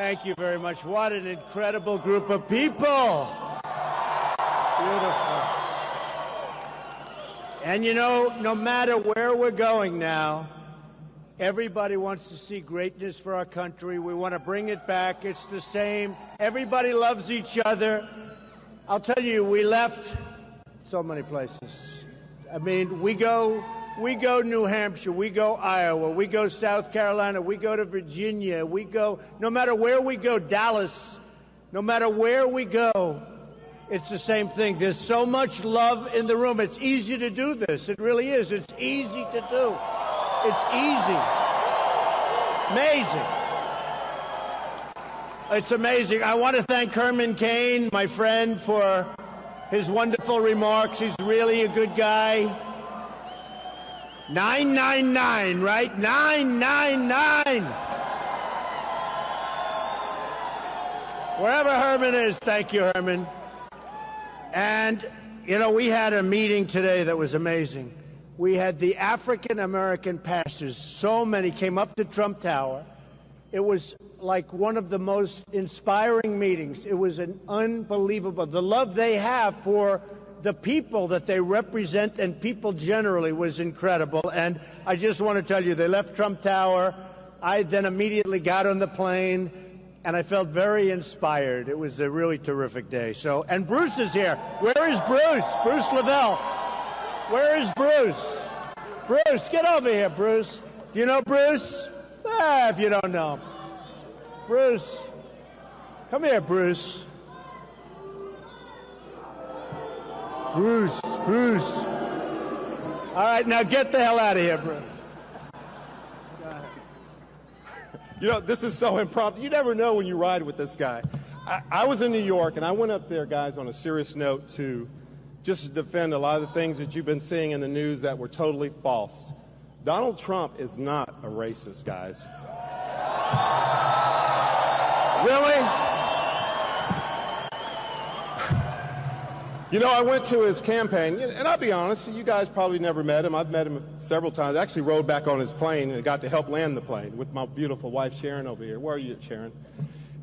Thank you very much. What an incredible group of people. Beautiful. And you know, no matter where we're going now, everybody wants to see greatness for our country. We want to bring it back. It's the same. Everybody loves each other. I'll tell you, we left so many places. I mean, we go New Hampshire, we go Iowa, we go South Carolina, we go to Virginia, we go, no matter where we go, Dallas, no matter where we go, it's the same thing. There's so much love in the room. It's easy to do this. It really is. It's easy to do. It's easy. Amazing. It's amazing. I want to thank Herman Cain, my friend, for his wonderful remarks. He's really a good guy. 999, right? 999. Wherever Herman is, thank you, Herman. And, you know, we had a meeting today that was amazing. We had the African-American pastors. So many came up to Trump Tower. It was like one of the most inspiring meetings. It was an unbelievable. The love they have for the people that they represent and people generally was incredible. And I just want to tell you, they left Trump Tower. I then immediately got on the plane, and I felt very inspired. It was a really terrific day. So, and Bruce is here. Where is Bruce? Bruce Lavelle. Where is Bruce? Bruce, get over here, Bruce. Do you know Bruce? If you don't know him. Bruce. Come here, Bruce. Bruce. All right, now get the hell out of here, Bruce. You know, this is so impromptu. You never know when you ride with this guy. I was in New York, and I went up there, guys, on a serious note to just defend a lot of the things that you've been seeing in the news that were totally false. Donald Trump is not a racist, guys. Really? You know, I went to his campaign, and I'll be honest, you guys probably never met him. I've met him several times. I actually rode back on his plane and got to help land the plane with my beautiful wife, Sharon, over here. Where are you, Sharon?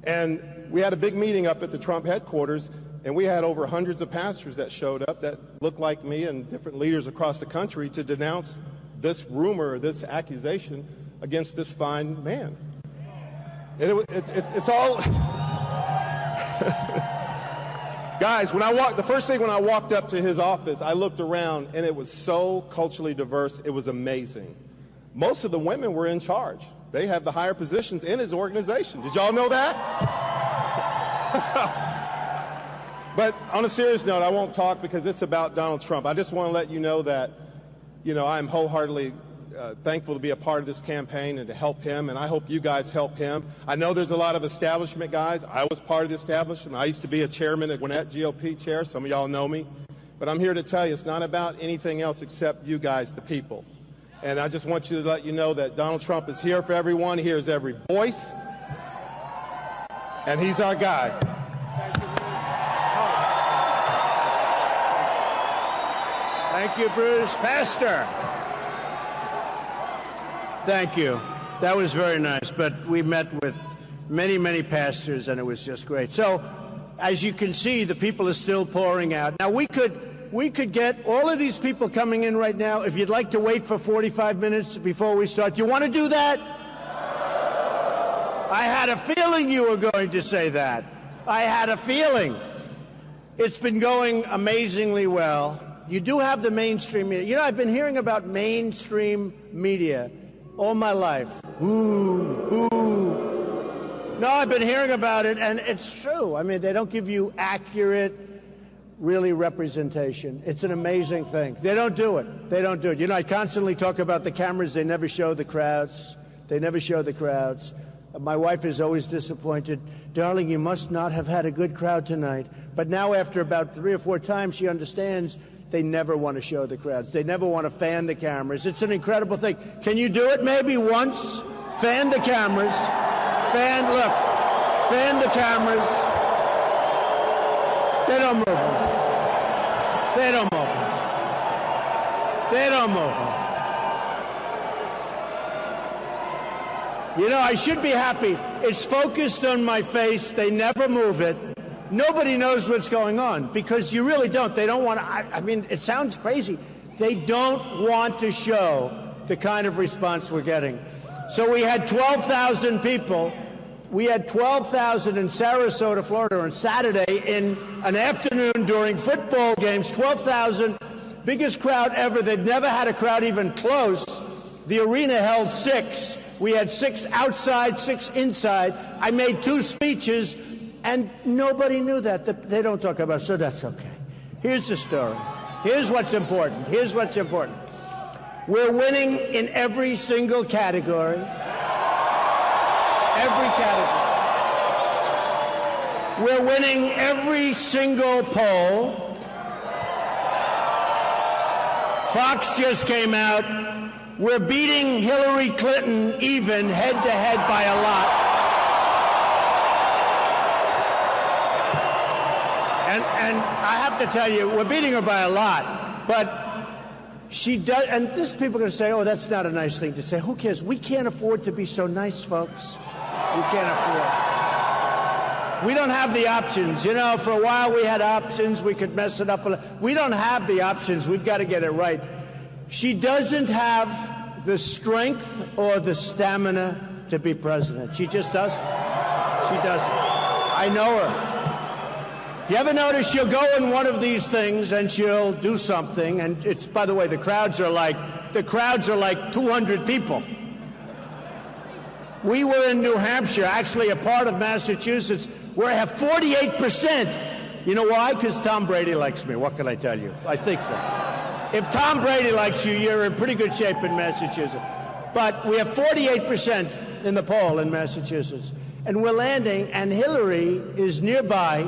And we had a big meeting up at the Trump headquarters, and we had over hundreds of pastors that showed up that looked like me and different leaders across the country to denounce this rumor, this accusation against this fine man. And it's all... Guys, the first thing when I walked up to his office, I looked around, and it was so culturally diverse, it was amazing. Most of the women were in charge. They have the higher positions in his organization. Did y'all know that? But on a serious note, I won't talk because it's about Donald Trump. I just want to let you know that, you know, I'm wholeheartedly thankful to be a part of this campaign and to help him, and I hope you guys help him. I know there's a lot of establishment guys. I was part of the establishment. I used to be a chairman at Gwinnett GOP chair. Some of y'all know me. But I'm here to tell you it's not about anything else except you guys, the people. And I just want you to let you know that Donald Trump is here for everyone. He hears every voice. And he's our guy. Thank you, Bruce. Pastor. Thank you. That was very nice. But we met with many, many pastors, and it was just great. So, as you can see, the people are still pouring out. Now, we could get all of these people coming in right now. If you'd like to wait for 45 minutes before we start, do you want to do that? I had a feeling you were going to say that. I had a feeling. It's been going amazingly well. You do have the mainstream media. You know, I've been hearing about mainstream media all my life. Ooh. No, I've been hearing about it, and it's true. I mean, they don't give you accurate, really representation. It's an amazing thing. They don't do it. They don't do it. You know, I constantly talk about the cameras. They never show the crowds. They never show the crowds. My wife is always disappointed. Darling, you must not have had a good crowd tonight. But now, after about 3 or 4 times, she understands they never want to show the crowds. They never want to fan the cameras. It's an incredible thing. Can you do it maybe once? Fan the cameras. Fan the cameras. They don't move them. They don't move them. They don't move them. You know, I should be happy. It's focused on my face. They never move it. Nobody knows what's going on because you really don't. They don't want to. I mean, it sounds crazy. They don't want to show the kind of response we're getting. So we had 12,000 people. We had 12,000 in Sarasota, Florida on Saturday in an afternoon during football games. 12,000, biggest crowd ever. They'd never had a crowd even close. The arena held 6. We had 6 outside, 6 inside. I made 2 speeches, and nobody knew that. They don't talk about it, so that's okay. Here's the story. Here's what's important. Here's what's important. We're winning in every single category. Every category. We're winning every single poll. Fox just came out. We're beating Hillary Clinton even head-to-head by a lot. And I have to tell you, we're beating her by a lot. But she does, and this people are going to say, oh, that's not a nice thing to say. Who cares? We can't afford to be so nice, folks. We can't afford. We don't have the options. You know, for a while we had options. We could mess it up. We don't have the options. We've got to get it right. She doesn't have the strength or the stamina to be president. She just doesn't. She doesn't. I know her. You ever notice she'll go in one of these things and she'll do something, and it's, by the way, the crowds are like 200 people. We were in New Hampshire, actually a part of Massachusetts, where I have 48%. You know why? Because Tom Brady likes me. What can I tell you? I think so. If Tom Brady likes you, you're in pretty good shape in Massachusetts. But we have 48% in the poll in Massachusetts. And we're landing, and Hillary is nearby,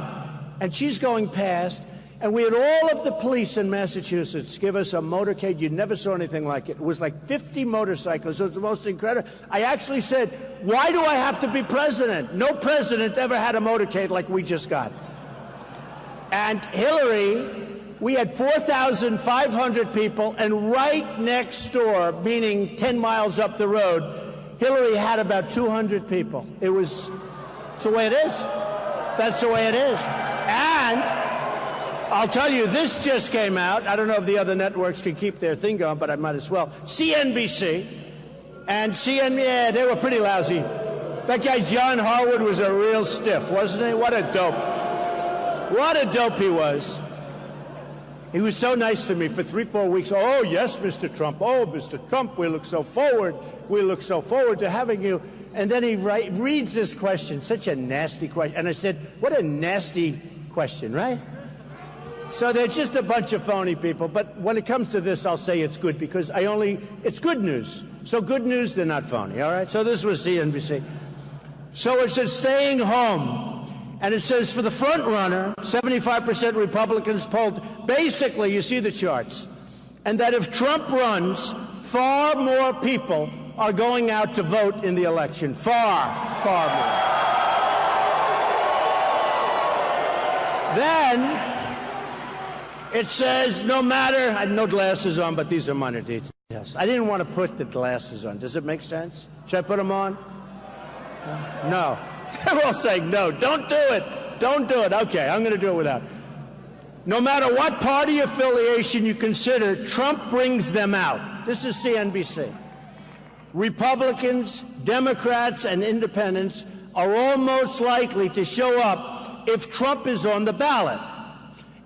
and she's going past, and we had all of the police in Massachusetts give us a motorcade. You never saw anything like it. It was like 50 motorcycles. It was the most incredible. I actually said, why do I have to be president? No president ever had a motorcade like we just got. And Hillary, we had 4,500 people, and right next door, meaning 10 miles up the road, Hillary had about 200 people. It's the way it is. That's the way it is. And I'll tell you, this just came out. I don't know if the other networks can keep their thing going, but I might as well. CNBC and CNN, yeah, they were pretty lousy. That guy John Harwood was a real stiff, wasn't he? What a dope. What a dope he was. He was so nice to me for 3-4 weeks. Oh, yes, Mr. Trump. Oh, Mr. Trump, we look so forward. We look so forward to having you. And then he reads this question, such a nasty question. And I said, what a nasty question, right? So they're just a bunch of phony people. But when it comes to this, I'll say it's good because it's good news. So good news, they're not phony, all right? So this was CNBC. So it said staying home. And it says for the front runner, 75% Republicans polled. Basically, you see the charts. And that if Trump runs, far more people are going out to vote in the election. Far, far more. Then it says no matter, I have no glasses on, but these are minor details. I didn't want to put the glasses on. Does it make sense? Should I put them on? No. They're all saying no. Don't do it. Don't do it. Okay, I'm going to do it without. No matter what party affiliation you consider, Trump brings them out. This is CNBC. Republicans, Democrats, and independents are all most likely to show up if Trump is on the ballot.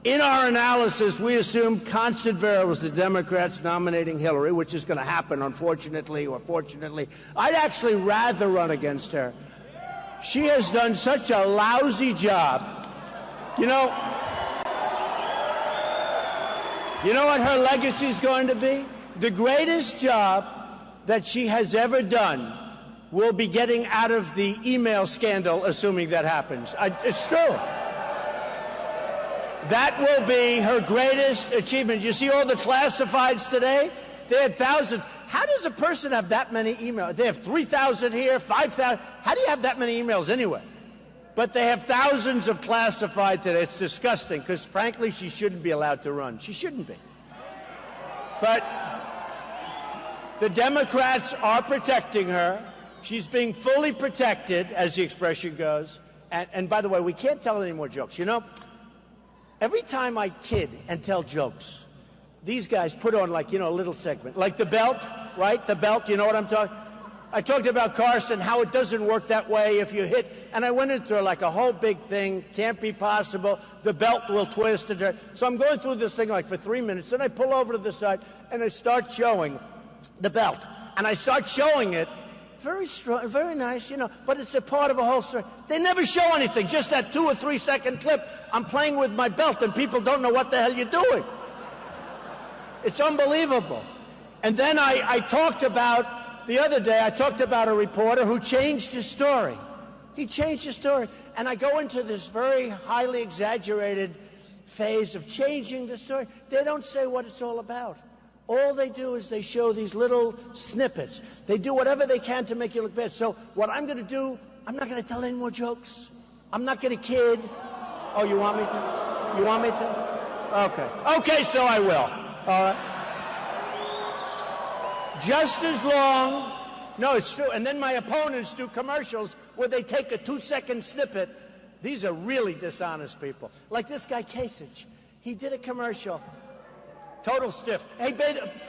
In our analysis, we assume constant variables, the Democrats nominating Hillary, which is going to happen, unfortunately or fortunately. I'd actually rather run against her. She has done such a lousy job. You know what her legacy is going to be? The greatest job that she has ever done will be getting out of the email scandal, assuming that happens. It's true. That will be her greatest achievement. You see all the classifieds today? They had thousands. How does a person have that many emails? They have 3,000 here, 5,000. How do you have that many emails anyway? But they have thousands of classified today. It's disgusting because, frankly, she shouldn't be allowed to run. She shouldn't be. But the Democrats are protecting her. She's being fully protected, as the expression goes. And by the way, we can't tell any more jokes. You know, every time I kid and tell jokes, these guys put on, like, you know, a little segment. Like the belt, right? The belt, you know what I'm talking? I talked about Carson, how it doesn't work that way if you hit. And I went into like a whole big thing. Can't be possible. The belt will twist. So I'm going through this thing like for 3 minutes. Then I pull over to the side and I start showing the belt. And I start showing it. Very strong, very nice, you know, but it's a part of a whole story. They never show anything, just that 2 or 3 second clip. I'm playing with my belt and people don't know what the hell you're doing. It's unbelievable. And then I talked about, the other day, I talked about a reporter who changed his story. He changed his story. And I go into this very highly exaggerated phase of changing the story. They don't say what it's all about. All they do is they show these little snippets. They do whatever they can to make you look bad. So what I'm going to do, I'm not going to tell any more jokes. I'm not going to kid. Oh, you want me to? You want me to? Okay. Okay, so I will. All right. Just as long. No, it's true. And then my opponents do commercials where they take a 2-second snippet. These are really dishonest people. Like this guy, Kasich. He did a commercial. Total stiff. Hey,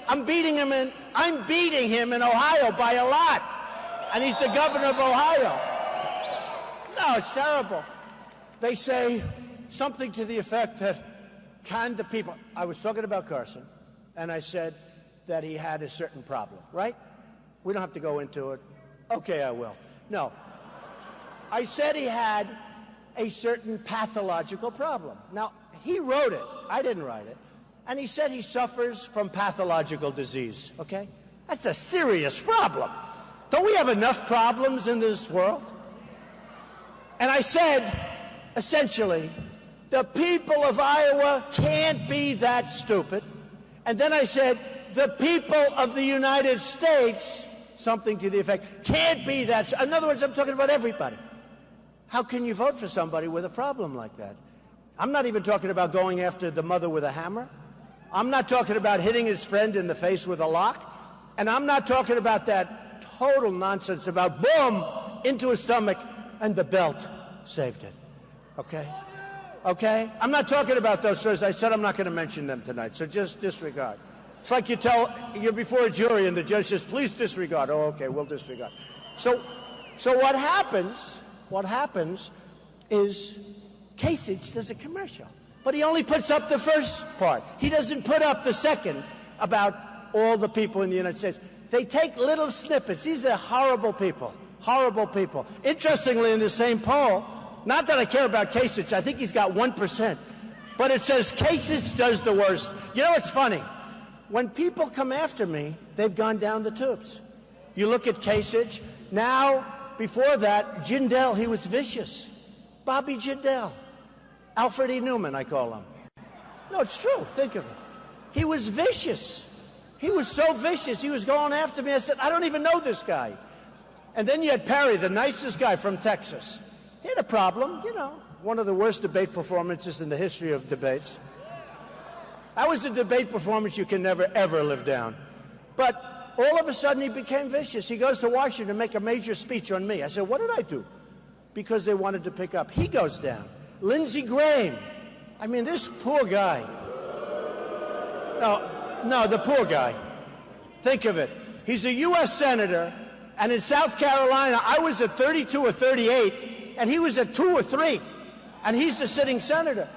I'm beating him in Ohio by a lot. And he's the governor of Ohio. No, it's terrible. They say something to the effect that, can the people... I was talking about Carson, and I said that he had a certain problem, right? We don't have to go into it. Okay, I will. No. I said he had a certain pathological problem. Now, he wrote it. I didn't write it. And he said he suffers from pathological disease, okay? That's a serious problem. Don't we have enough problems in this world? And I said, essentially, the people of Iowa can't be that stupid. And then I said, the people of the United States, something to the effect, can't be that. In other words, I'm talking about everybody. How can you vote for somebody with a problem like that? I'm not even talking about going after the mother with a hammer. I'm not talking about hitting his friend in the face with a lock. And I'm not talking about that total nonsense about boom, into his stomach, and the belt saved it. Okay? Okay? I'm not talking about those stories. I said I'm not going to mention them tonight, so just disregard. It's like you're before a jury and the judge says, please disregard. Oh, okay, we'll disregard. So what happens is Kasich does a commercial. But he only puts up the first part. He doesn't put up the second about all the people in the United States. They take little snippets. These are horrible people. Horrible people. Interestingly, in the same poll, not that I care about Kasich, I think he's got 1%, but it says Kasich does the worst. You know what's funny? When people come after me, they've gone down the tubes. You look at Kasich. Now, before that, Jindal, he was vicious. Bobby Jindal. Alfred E. Newman, I call him. No, it's true. Think of it. He was vicious. He was so vicious. He was going after me. I said, I don't even know this guy. And then you had Perry, the nicest guy from Texas. He had a problem, you know, one of the worst debate performances in the history of debates. That was a debate performance you can never, ever live down. But all of a sudden, he became vicious. He goes to Washington to make a major speech on me. I said, what did I do? Because they wanted to pick up. He goes down. Lindsey Graham. I mean, this poor guy. No, the poor guy. Think of it. He's a U.S. Senator, and in South Carolina, I was at 32 or 38, and he was at 2 or 3, and he's the sitting senator.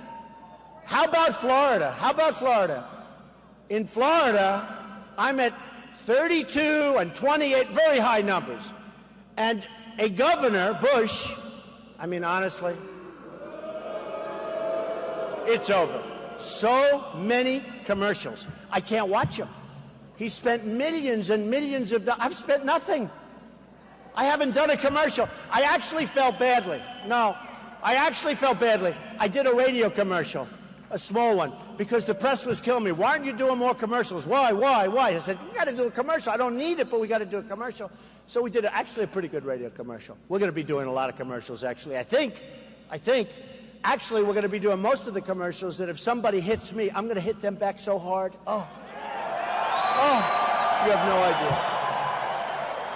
How about Florida? How about Florida? In Florida, I'm at 32 and 28, very high numbers. And a governor, Bush, I mean, honestly, it's over. So many commercials. I can't watch them. He spent millions and millions of dollars. I've spent nothing. I haven't done a commercial. I actually felt badly. No, I actually felt badly. I did a radio commercial, a small one, because the press was killing me. Why aren't you doing more commercials? Why? I said, you got to do a commercial. I don't need it, but we got to do a commercial. So we did actually a pretty good radio commercial. We're going to be doing a lot of commercials, actually. I think. Actually, we're going to be doing most of the commercials that if somebody hits me, I'm going to hit them back so hard. Oh, you have no idea.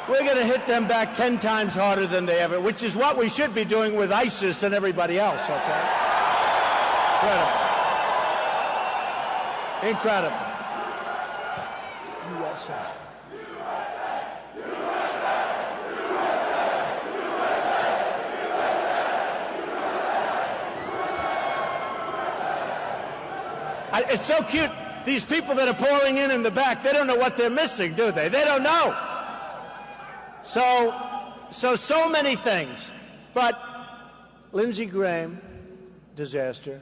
We're going to hit them back 10 times harder than they ever, which is what we should be doing with ISIS and everybody else, okay? Incredible. Incredible. USA. It's so cute. These people that are pouring in the back, they don't know what they're missing, do they? They don't know. So many things. But Lindsey Graham, disaster.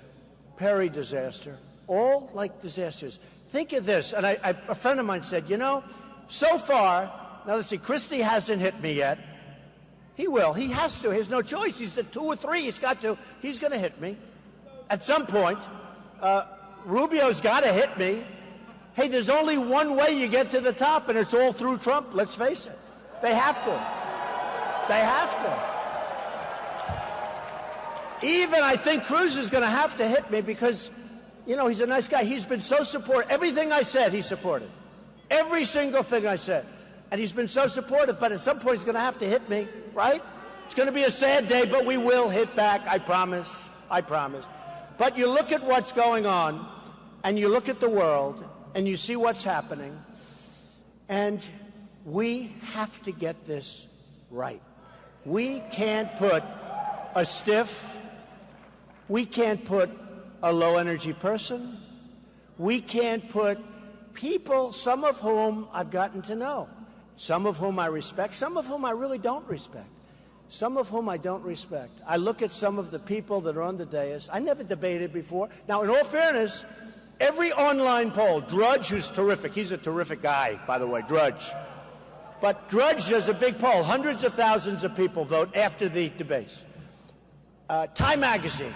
Perry, disaster. All like disasters. Think of this. And a friend of mine said, you know, so far, now let's see, Christie hasn't hit me yet. He will. He has to. He has no choice. He's at 2 or 3. He's got to. He's going to hit me at some point. Rubio's got to hit me. Hey, there's only one way you get to the top, and it's all through Trump. Let's face it. They have to. They have to. Even I think Cruz is going to have to hit me because, you know, he's a nice guy. He's been so supportive. Everything I said, he supported. Every single thing I said. And he's been so supportive, but at some point he's going to have to hit me, right? It's going to be a sad day, but we will hit back. I promise. I promise. But you look at what's going on, and you look at the world, and you see what's happening, and we have to get this right. We can't put a stiff, we can't put a low-energy person, we can't put people, some of whom I've gotten to know, some of whom I respect, some of whom I really don't respect. Some of whom I don't respect. I look at some of the people that are on the dais. I never debated before. Now, in all fairness, every online poll, Drudge, who's terrific, he's a terrific guy, by the way, Drudge. But Drudge does a big poll. Hundreds of thousands of people vote after the debates. Time Magazine.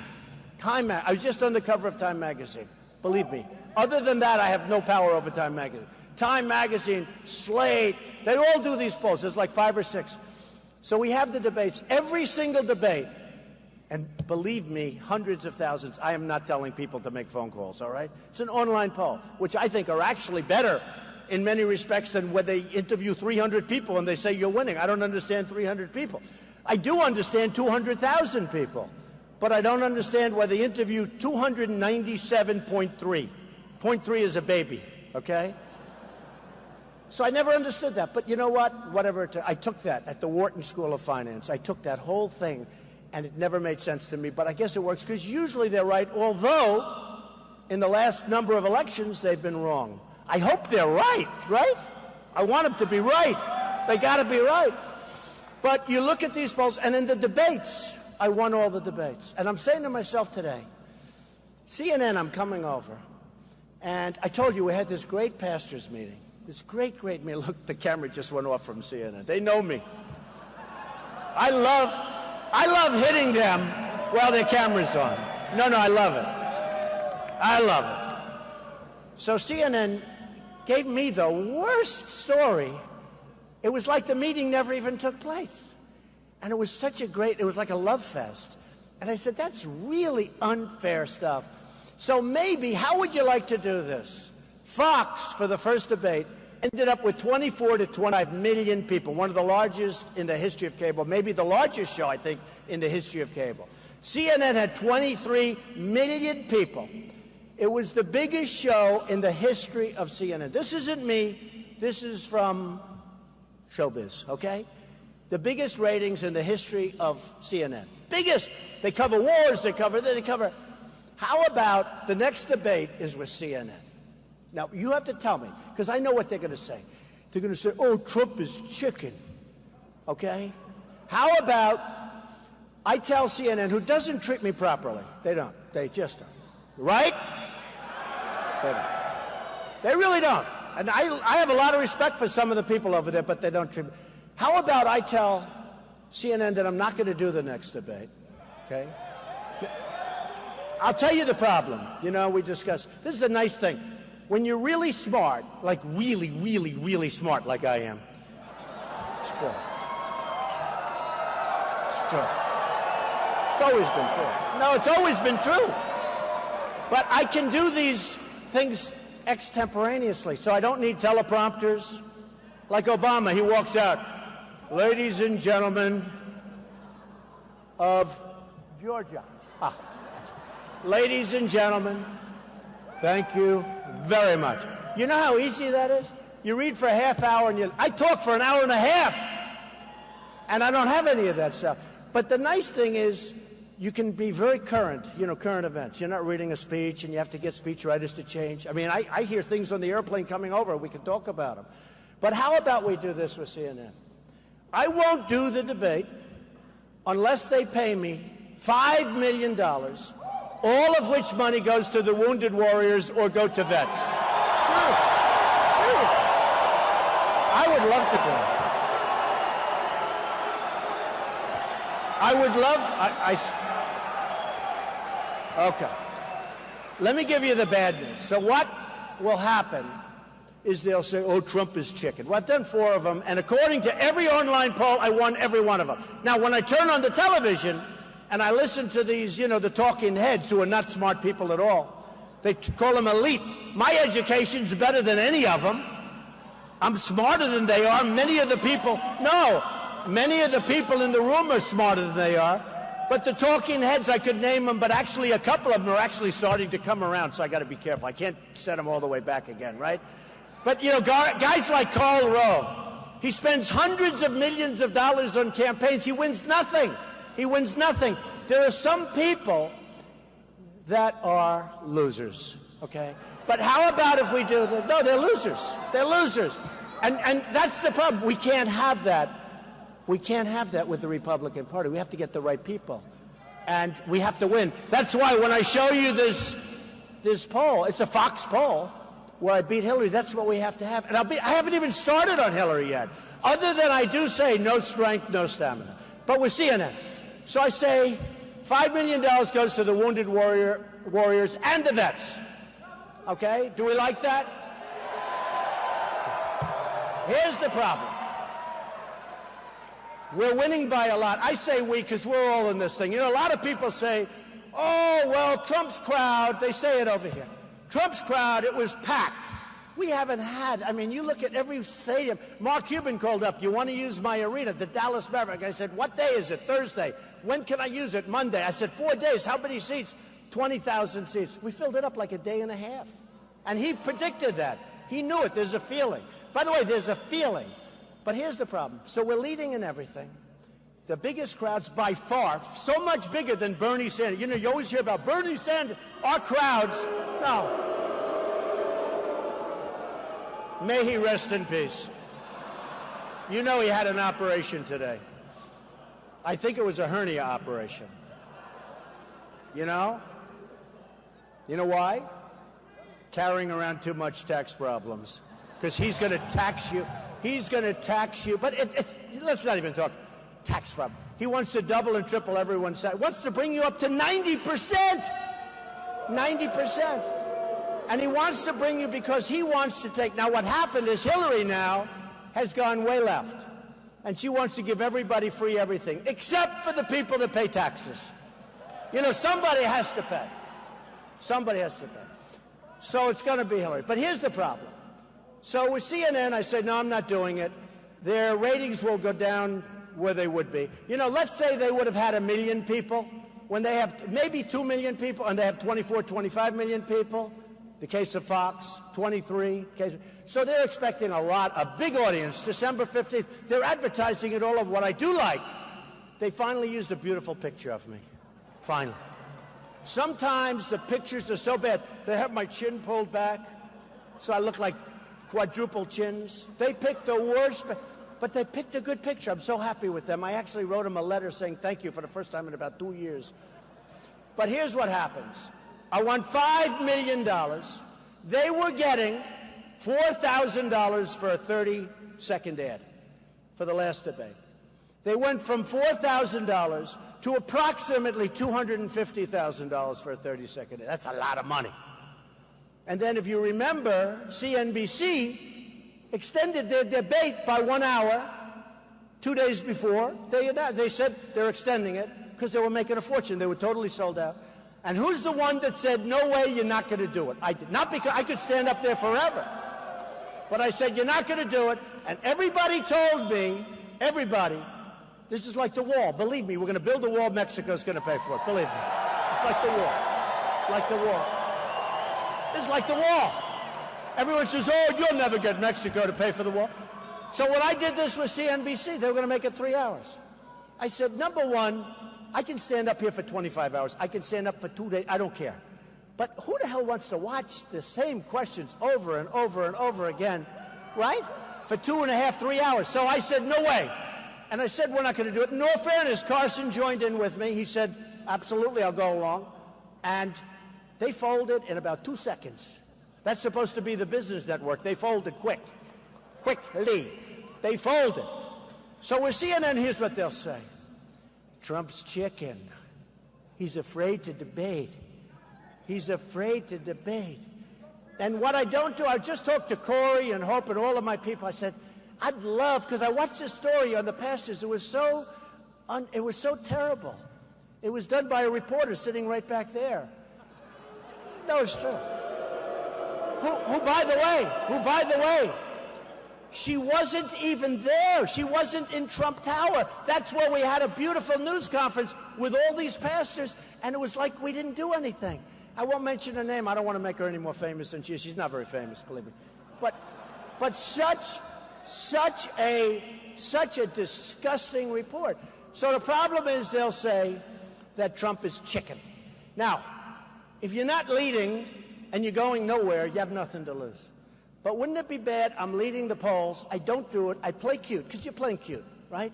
I was just on the cover of Time Magazine, believe me. Other than that, I have no power over Time Magazine. Time Magazine, Slate, they all do these polls. There's like 5 or 6. So we have the debates, every single debate, and believe me, hundreds of thousands. I am not telling people to make phone calls, all right? It's an online poll, which I think are actually better in many respects than when they interview 300 people and they say you're winning. I don't understand 300 people. I do understand 200,000 people, but I don't understand why they interview 297.3. 0.3 is a baby, okay? So I never understood that. But you know what? Whatever. I took that at the Wharton School of Finance. I took that whole thing, and it never made sense to me. But I guess it works because usually they're right, although in the last number of elections they've been wrong. I hope they're right, right? I want them to be right. They got to be right. But you look at these polls, and in the debates, I won all the debates. And I'm saying to myself today, CNN, I'm coming over, and I told you we had this great pastors meeting. This great meeting. Look, the camera just went off from CNN. They know me. I love hitting them while their camera's on. No, I love it. I love it. So CNN gave me the worst story. It was like the meeting never even took place. And it was such a great, it was like a love fest. And I said, that's really unfair stuff. So maybe, how would you like to do this? Fox, for the first debate, ended up with 24 to 25 million people, one of the largest in the history of cable, maybe the largest show, I think, in the history of cable. CNN had 23 million people. It was the biggest show in the history of CNN. This isn't me. This is from Showbiz, okay? The biggest ratings in the history of CNN. Biggest. They cover wars, they cover. How about the next debate is with CNN? Now, you have to tell me, because I know what they're going to say. They're going to say, oh, Trump is chicken, okay? How about I tell CNN, who doesn't treat me properly, they don't, they just don't, right? They don't. They really don't. And I have a lot of respect for some of the people over there, but they don't treat me. How about I tell CNN that I'm not going to do the next debate, okay? I'll tell you the problem. You know, we discussed, this is a nice thing. When you're really smart, like really smart like I am, it's true. It's true. It's always been true. No, it's always been true. But I can do these things extemporaneously, so I don't need teleprompters. Like Obama, he walks out, ladies and gentlemen of Georgia. Ladies and gentlemen, thank you very much. You know how easy that is? You read for a half hour, and I talk for an hour and a half, and I don't have any of that stuff. But the nice thing is, you can be very current, current events. You're not reading a speech, and you have to get speech writers to change. I mean, I hear things on the airplane coming over. We can talk about them. But how about we do this with CNN? I won't do the debate unless they pay me $5 million, all of which money goes to the wounded warriors or go to vets. Seriously. Seriously. I would love to do it. I would love... Okay. Let me give you the bad news. So what will happen is they'll say, oh, Trump is chicken. Well, I've done 4 of them, and according to every online poll, I won every one of them. Now, when I turn on the television and I listen to these, the talking heads who are not smart people at all, they call them elite. My education's better than any of them. I'm smarter than they are. Many of the people in the room are smarter than they are. But the talking heads, I could name them, but actually a couple of them are actually starting to come around, so I got to be careful. I can't set them all the way back again, right? But, guys like Karl Rove, he spends hundreds of millions of dollars on campaigns. He wins nothing. He wins nothing. There are some people that are losers, okay? But how about if we do the... No, they're losers. They're losers. And that's the problem. We can't have that. We can't have that with the Republican Party. We have to get the right people. And we have to win. That's why when I show you this poll, it's a Fox poll, where I beat Hillary, that's what we have to have. And I haven't even started on Hillary yet, other than I do say no strength, no stamina. But with CNN. So I say $5 million goes to the wounded warriors and the vets. Okay? Do we like that? Here's the problem. We're winning by a lot. I say we because we're all in this thing. A lot of people say, oh, well, Trump's crowd, they say it over here. Trump's crowd, it was packed. We haven't had, you look at every stadium. Mark Cuban called up, you want to use my arena, the Dallas Mavericks. I said, what day is it? Thursday. When can I use it? Monday. I said, 4 days. How many seats? 20,000 seats. We filled it up like a day and a half. And he predicted that. He knew it. There's a feeling. By the way, there's a feeling. But here's the problem. So we're leading in everything. The biggest crowds by far, so much bigger than Bernie Sanders. You always hear about Bernie Sanders. Our crowds, no. May he rest in peace. He had an operation today. I think it was a hernia operation. You know why? Carrying around too much tax problems. Because he's going to tax you. He's going to tax you. But let's not even talk tax problem. He wants to double and triple everyone's salary. Wants to bring you up to 90%. 90%. And he wants to bring you because he wants to take. Now, what happened is Hillary now has gone way left. And she wants to give everybody free everything, except for the people that pay taxes. Somebody has to pay. Somebody has to pay. So it's going to be Hillary. But here's the problem. So with CNN, I said, no, I'm not doing it. Their ratings will go down where they would be. Let's say they would have had 1 million people when they have maybe 2 million people and they have 24, 25 million people. The case of Fox, 23. So they're expecting a big audience, December 15th. They're advertising it all over. What I do like, they finally used a beautiful picture of me. Finally. Sometimes the pictures are so bad. They have my chin pulled back, so I look like quadruple chins. They picked the worst, but they picked a good picture. I'm so happy with them. I actually wrote them a letter saying thank you for the first time in about 2 years. But here's what happens. I won $5 million. They were getting $4,000 for a 30-second ad for the last debate. They went from $4,000 to approximately $250,000 for a 30-second ad. That's a lot of money. And then if you remember, CNBC extended their debate by 1 hour 2 days before. They said they're extending it because they were making a fortune. They were totally sold out. And who's the one that said, no way, you're not going to do it? I did. Not because I could stand up there forever. But I said, you're not going to do it. And everybody told me everybody, this is like the wall. Believe me, we're going to build a wall. Mexico's going to pay for it. Believe me. It's like the wall. Like the wall. It's like the wall. Everyone says, oh, you'll never get Mexico to pay for the wall. So when I did this with CNBC, they were going to make it 3 hours. I said, number one, I can stand up here for 25 hours. I can stand up for 2 days. I don't care. But who the hell wants to watch the same questions over and over and over again, right? For 2.5, 3 hours. So I said, no way. And I said, we're not going to do it. In all fairness, Carson joined in with me. He said, absolutely, I'll go along. And they folded in about 2 seconds. That's supposed to be the business network. They folded quickly. They folded. So with CNN, here's what they'll say. Trump's chicken. He's afraid to debate. He's afraid to debate. And what I don't do, I just talked to Corey and Hope and all of my people. I said, I'd love, because I watched this story on the pastors. It was so terrible. It was done by a reporter sitting right back there. No, it's true. Who, by the way, she wasn't even there. She wasn't in Trump Tower. That's where we had a beautiful news conference with all these pastors, and it was like we didn't do anything. I won't mention her name. I don't want to make her any more famous than she is. She's not very famous, believe me. But such a disgusting report. So the problem is they'll say that Trump is chicken. Now, if you're not leading and you're going nowhere, you have nothing to lose. But wouldn't it be bad? I'm leading the polls. I don't do it. I play cute, because you're playing cute, right?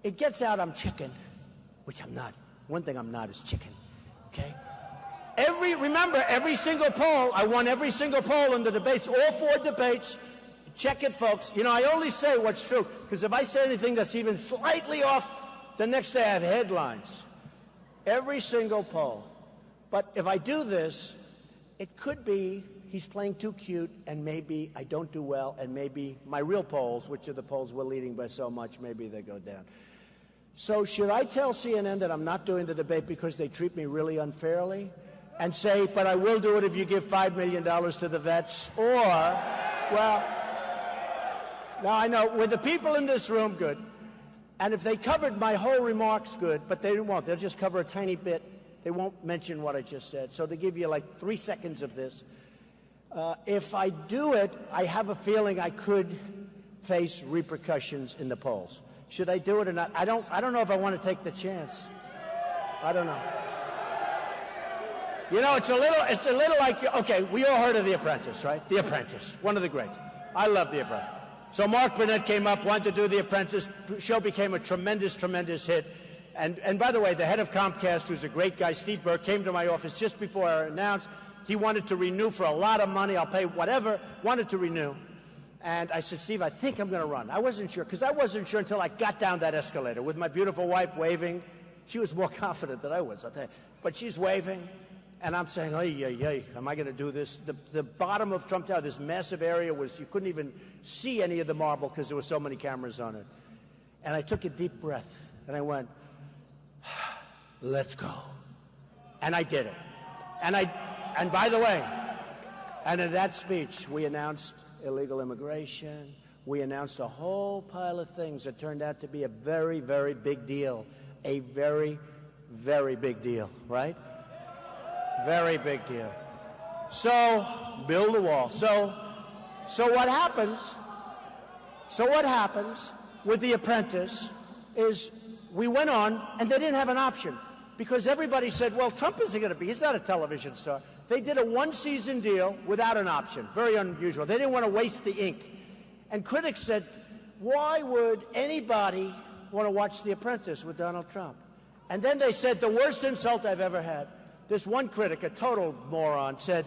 It gets out I'm chicken, which I'm not. One thing I'm not is chicken, okay? Remember, every single poll, I won every single poll in the debates, all 4 debates. Check it, folks. You know, I only say what's true, because if I say anything that's even slightly off, the next day I have headlines. Every single poll. But if I do this, it could be he's playing too cute, and maybe I don't do well, and maybe my real polls, which are the polls we're leading by so much, maybe they go down. So should I tell CNN that I'm not doing the debate because they treat me really unfairly? And say, but I will do it if you give $5 million to the vets? Or, well, now I know, with the people in this room, good. And if they covered my whole remarks, good, but they won't. They'll just cover a tiny bit. They won't mention what I just said. So they give you like 3 seconds of this. If I do it, I have a feeling I could face repercussions in the polls. Should I do it or not? I don't know if I want to take the chance. I don't know. You know, it's a little like, okay, we all heard of The Apprentice, right? The Apprentice, one of the greats. I love The Apprentice. So Mark Burnett came up, wanted to do The Apprentice. The show became a tremendous, tremendous hit. And by the way, the head of Comcast, who's a great guy, Steve Burke, came to my office just before I announced. He wanted to renew for a lot of money. I'll pay whatever. Wanted to renew. And I said, Steve, I think I'm going to run. I wasn't sure, because I wasn't sure until I got down that escalator with my beautiful wife waving. She was more confident than I was, I'll tell you. But she's waving. And I'm saying, am I going to do this? The bottom of Trump Tower, this massive area, was you couldn't even see any of the marble because there were so many cameras on it. And I took a deep breath, and I went, let's go. And I did it. And by the way, and in that speech, we announced illegal immigration. We announced a whole pile of things that turned out to be a very, very big deal. A very, very big deal, right? Very big deal. So, build a wall. So what happens with The Apprentice is we went on, and they didn't have an option, because everybody said, well, Trump isn't going to be, he's not a television star. They did a 1-season deal without an option. Very unusual. They didn't want to waste the ink. And critics said, why would anybody want to watch The Apprentice with Donald Trump? And then they said, the worst insult I've ever had. This one critic, a total moron, said,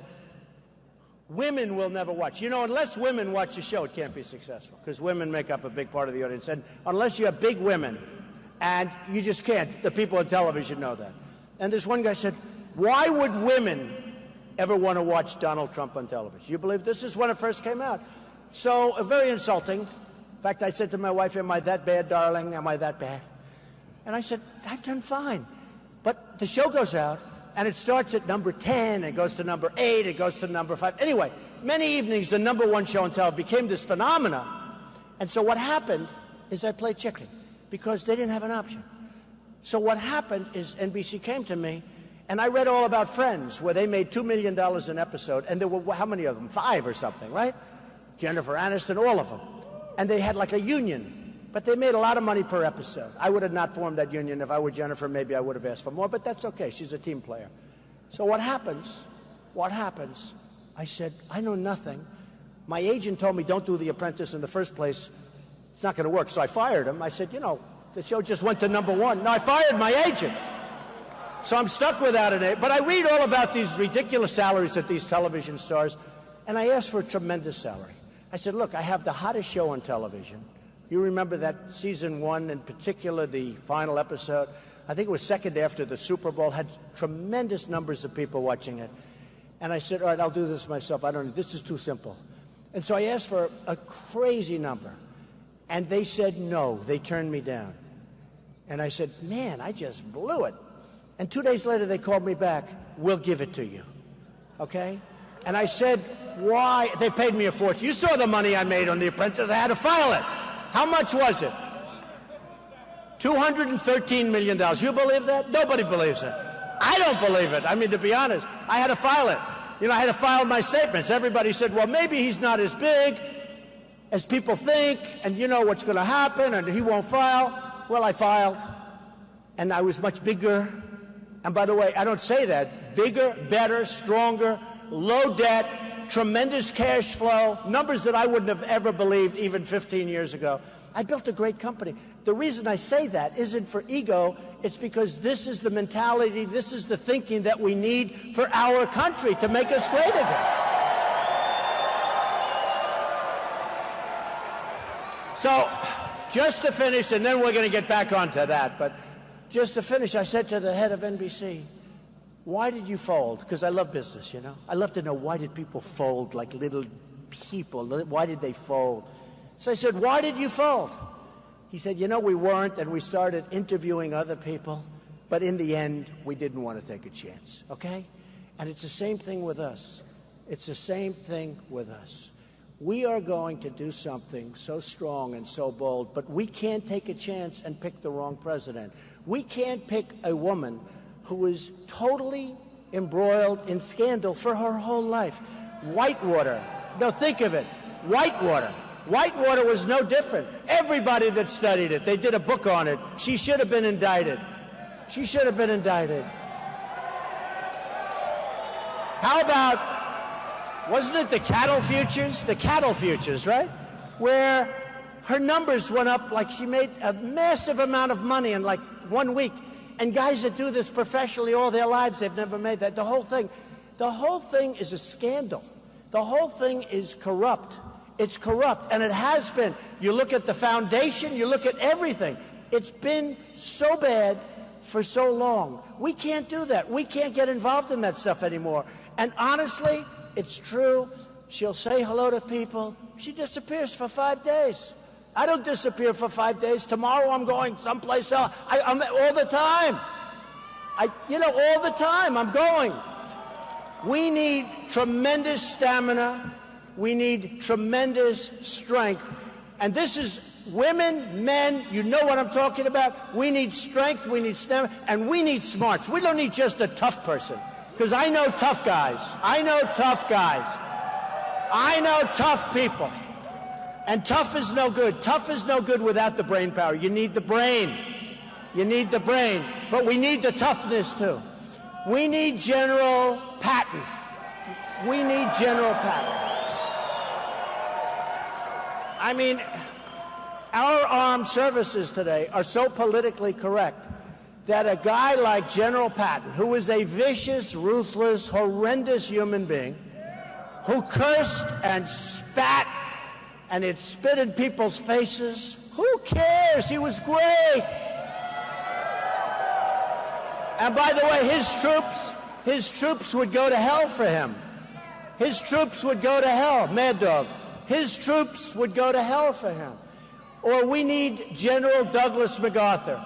women will never watch. You know, unless women watch the show, it can't be successful, because women make up a big part of the audience. And unless you have big women, and you just can't. The people on television know that. And this one guy said, why would women ever want to watch Donald Trump on television? You believe this is when it first came out. So, very insulting. In fact, I said to my wife, am I that bad, darling? Am I that bad? And I said, I've done fine. But the show goes out, and it starts at number 10, it goes to number 8, it goes to number 5. Anyway, many evenings, the number 1 show on television became this phenomena. And so what happened is I played chicken because they didn't have an option. So what happened is NBC came to me, and I read all about Friends, where they made $2 million an episode, and there were, how many of them? 5 or something, right? Jennifer Aniston, all of them. And they had like a union, but they made a lot of money per episode. I would have not formed that union. If I were Jennifer, maybe I would have asked for more, but that's okay. She's a team player. So what happens? I said, I know nothing. My agent told me don't do The Apprentice in the first place. It's not going to work. So I fired him. I said, you know, the show just went to #1. No, I fired my agent. So I'm stuck without an agent. But I read all about these ridiculous salaries at these television stars, and I asked for a tremendous salary. I said, look, I have the hottest show on television. You remember that season 1 in particular, the final episode? I think it was second after the Super Bowl, had tremendous numbers of people watching it. And I said, all right, I'll do this myself. This is too simple. And so I asked for a crazy number. And they said no. They turned me down. And I said, man, I just blew it. And 2 days later, they called me back. We'll give it to you. Okay? And I said, why? They paid me a fortune. You saw the money I made on The Apprentice. I had to file it. How much was it? $213 million. You believe that? Nobody believes it. I don't believe it. I mean, to be honest, I had to file it. You know, I had to file my statements. Everybody said, well, maybe he's not as big as people think, and you know what's going to happen, and he won't file. Well, I filed, and I was much bigger. And by the way, I don't say that. Bigger, better, stronger, low debt, tremendous cash flow, numbers that I wouldn't have ever believed even 15 years ago. I built a great company. The reason I say that isn't for ego. It's because this is the mentality, this is the thinking that we need for our country to make us great again. So, just to finish, and then we're going to get back onto that, but just to finish, I said to the head of NBC, why did you fold? Because I love business, you know. I love to know, why did people fold like little people? Why did they fold? So I said, why did you fold? He said, you know, we weren't, and we started interviewing other people, but in the end, we didn't want to take a chance, okay? And it's the same thing with us. It's the same thing with us. We are going to do something so strong and so bold, but we can't take a chance and pick the wrong president. We can't pick a woman who is totally embroiled in scandal for her whole life. Whitewater. No, think of it. Whitewater. Whitewater was no different. Everybody that studied it, they did a book on it. She should have been indicted. She should have been indicted. How about, wasn't it the cattle futures? The cattle futures, right? Where her numbers went up, like she made a massive amount of money in like 1 week. And guys that do this professionally all their lives, they've never made that. The whole thing is a scandal. The whole thing is corrupt. It's corrupt, and it has been. You look at the foundation, you look at everything. It's been so bad for so long. We can't do that. We can't get involved in that stuff anymore. And honestly, it's true. She'll say hello to people. She disappears for 5 days. I don't disappear for 5 days. Tomorrow I'm going someplace else. I'm all the time. All the time I'm going. We need tremendous stamina. We need tremendous strength. And this is women, men, you know what I'm talking about. We need strength, we need stamina, and we need smarts. We don't need just a tough person. Because I know tough guys. I know tough guys. I know tough people. And tough is no good. Tough is no good without the brain power. You need the brain. You need the brain. But we need the toughness, too. We need General Patton. We need General Patton. I mean, our armed services today are so politically correct that a guy like General Patton, who is a vicious, ruthless, horrendous human being, who cursed and spat and it spit in people's faces, who cares? He was great. And by the way, his troops would go to hell for him. His troops would go to hell, Mad Dog. His troops would go to hell for him. Or we need General Douglas MacArthur.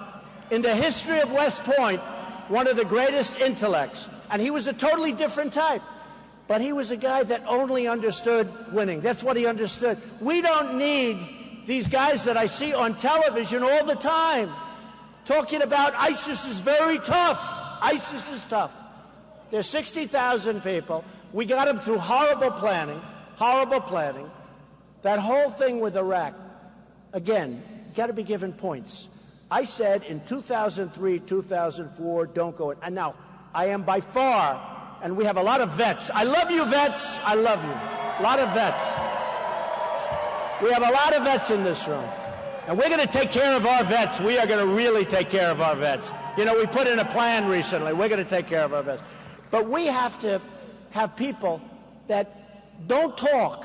In the history of West Point, one of the greatest intellects, and he was a totally different type, but he was a guy that only understood winning. That's what he understood. We don't need these guys that I see on television all the time talking about ISIS is very tough. ISIS is tough. There's 60,000 people. We got them through horrible planning. That whole thing with Iraq, again, got to be given points. I said in 2003, 2004, don't go in. And now, I am by far, and we have a lot of vets. I love you, vets. I love you. A lot of vets. We have a lot of vets in this room. And we're going to take care of our vets. We are going to really take care of our vets. You know, we put in a plan recently. We're going to take care of our vets. But we have to have people that don't talk.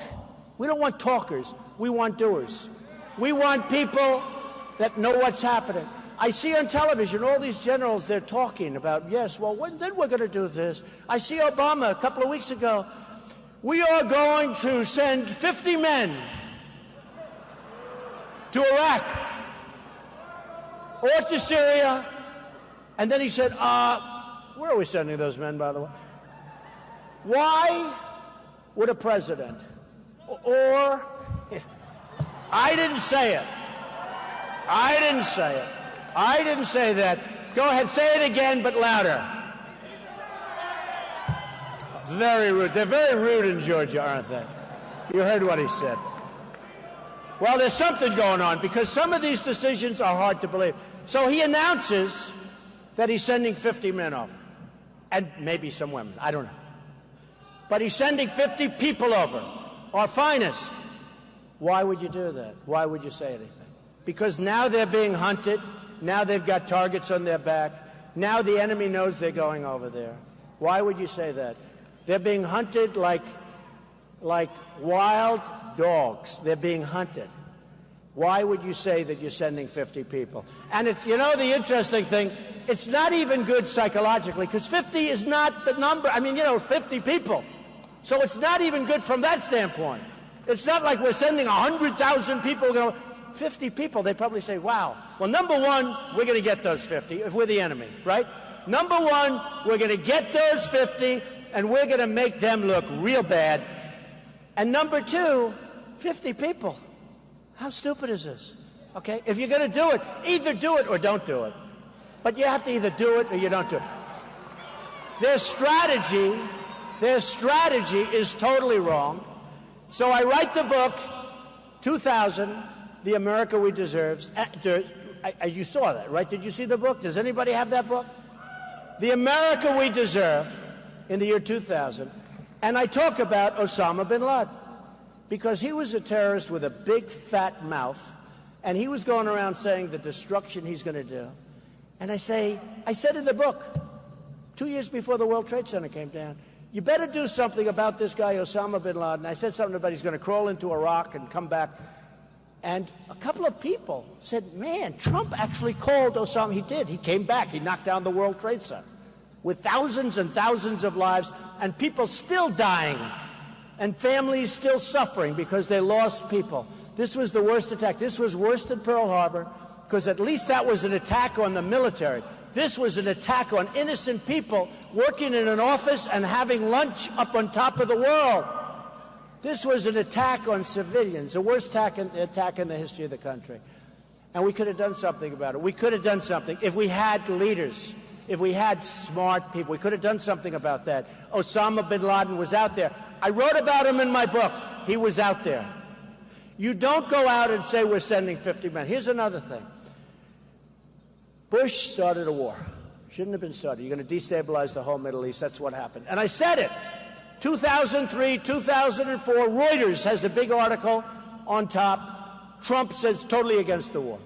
We don't want talkers. We want doers. We want people that know what's happening. I see on television all these generals, they're talking about, yes, well, then we're going to do this. I see Obama a couple of weeks ago. We are going to send 50 men to Iraq or to Syria. And then he said, where are we sending those men, by the way? Why would a president or... I didn't say it. I didn't say it. I didn't say that. Go ahead, say it again, but louder. Very rude. They're very rude in Georgia, aren't they? You heard what he said. Well, there's something going on, because some of these decisions are hard to believe. So he announces that he's sending 50 men over, and maybe some women. I don't know. But he's sending 50 people over, our finest. Why would you do that? Why would you say anything? Because now they're being hunted. Now they've got targets on their back. Now the enemy knows they're going over there. Why would you say that? They're being hunted like wild dogs. They're being hunted. Why would you say that you're sending 50 people? And it's, you know, the interesting thing, it's not even good psychologically, because 50 is not the number. I mean, 50 people. So it's not even good from that standpoint. It's not like we're sending 100,000 people. 50 people, they probably say, wow. Well, number one, we're going to get those 50 if we're the enemy, right? Number one, we're going to get those 50, and we're going to make them look real bad. And number two, 50 people. How stupid is this? Okay? If you're going to do it, either do it or don't do it. But you have to either do it or you don't do it. Their strategy is totally wrong. So I write the book, 2000, The America We Deserve. You saw that, right? Did you see the book? Does anybody have that book? The America We Deserve, in the year 2000. And I talk about Osama bin Laden, because he was a terrorist with a big fat mouth, and he was going around saying the destruction he's going to do. And I said in the book, 2 years before the World Trade Center came down, you better do something about this guy, Osama bin Laden. I said something about he's going to crawl into Iraq and come back. And a couple of people said, man, Trump actually called Osama. He did. He came back. He knocked down the World Trade Center with thousands and thousands of lives, and people still dying, and families still suffering because they lost people. This was the worst attack. This was worse than Pearl Harbor, because at least that was an attack on the military. This was an attack on innocent people working in an office and having lunch up on top of the world. This was an attack on civilians, the worst attack in the history of the country. And we could have done something about it. We could have done something if we had leaders, if we had smart people. We could have done something about that. Osama bin Laden was out there. I wrote about him in my book. He was out there. You don't go out and say we're sending 50 men. Here's another thing. Bush started a war. Shouldn't have been started. You're going to destabilize the whole Middle East. That's what happened. And I said it. 2003, 2004, Reuters has a big article on top. Trump says totally against the war.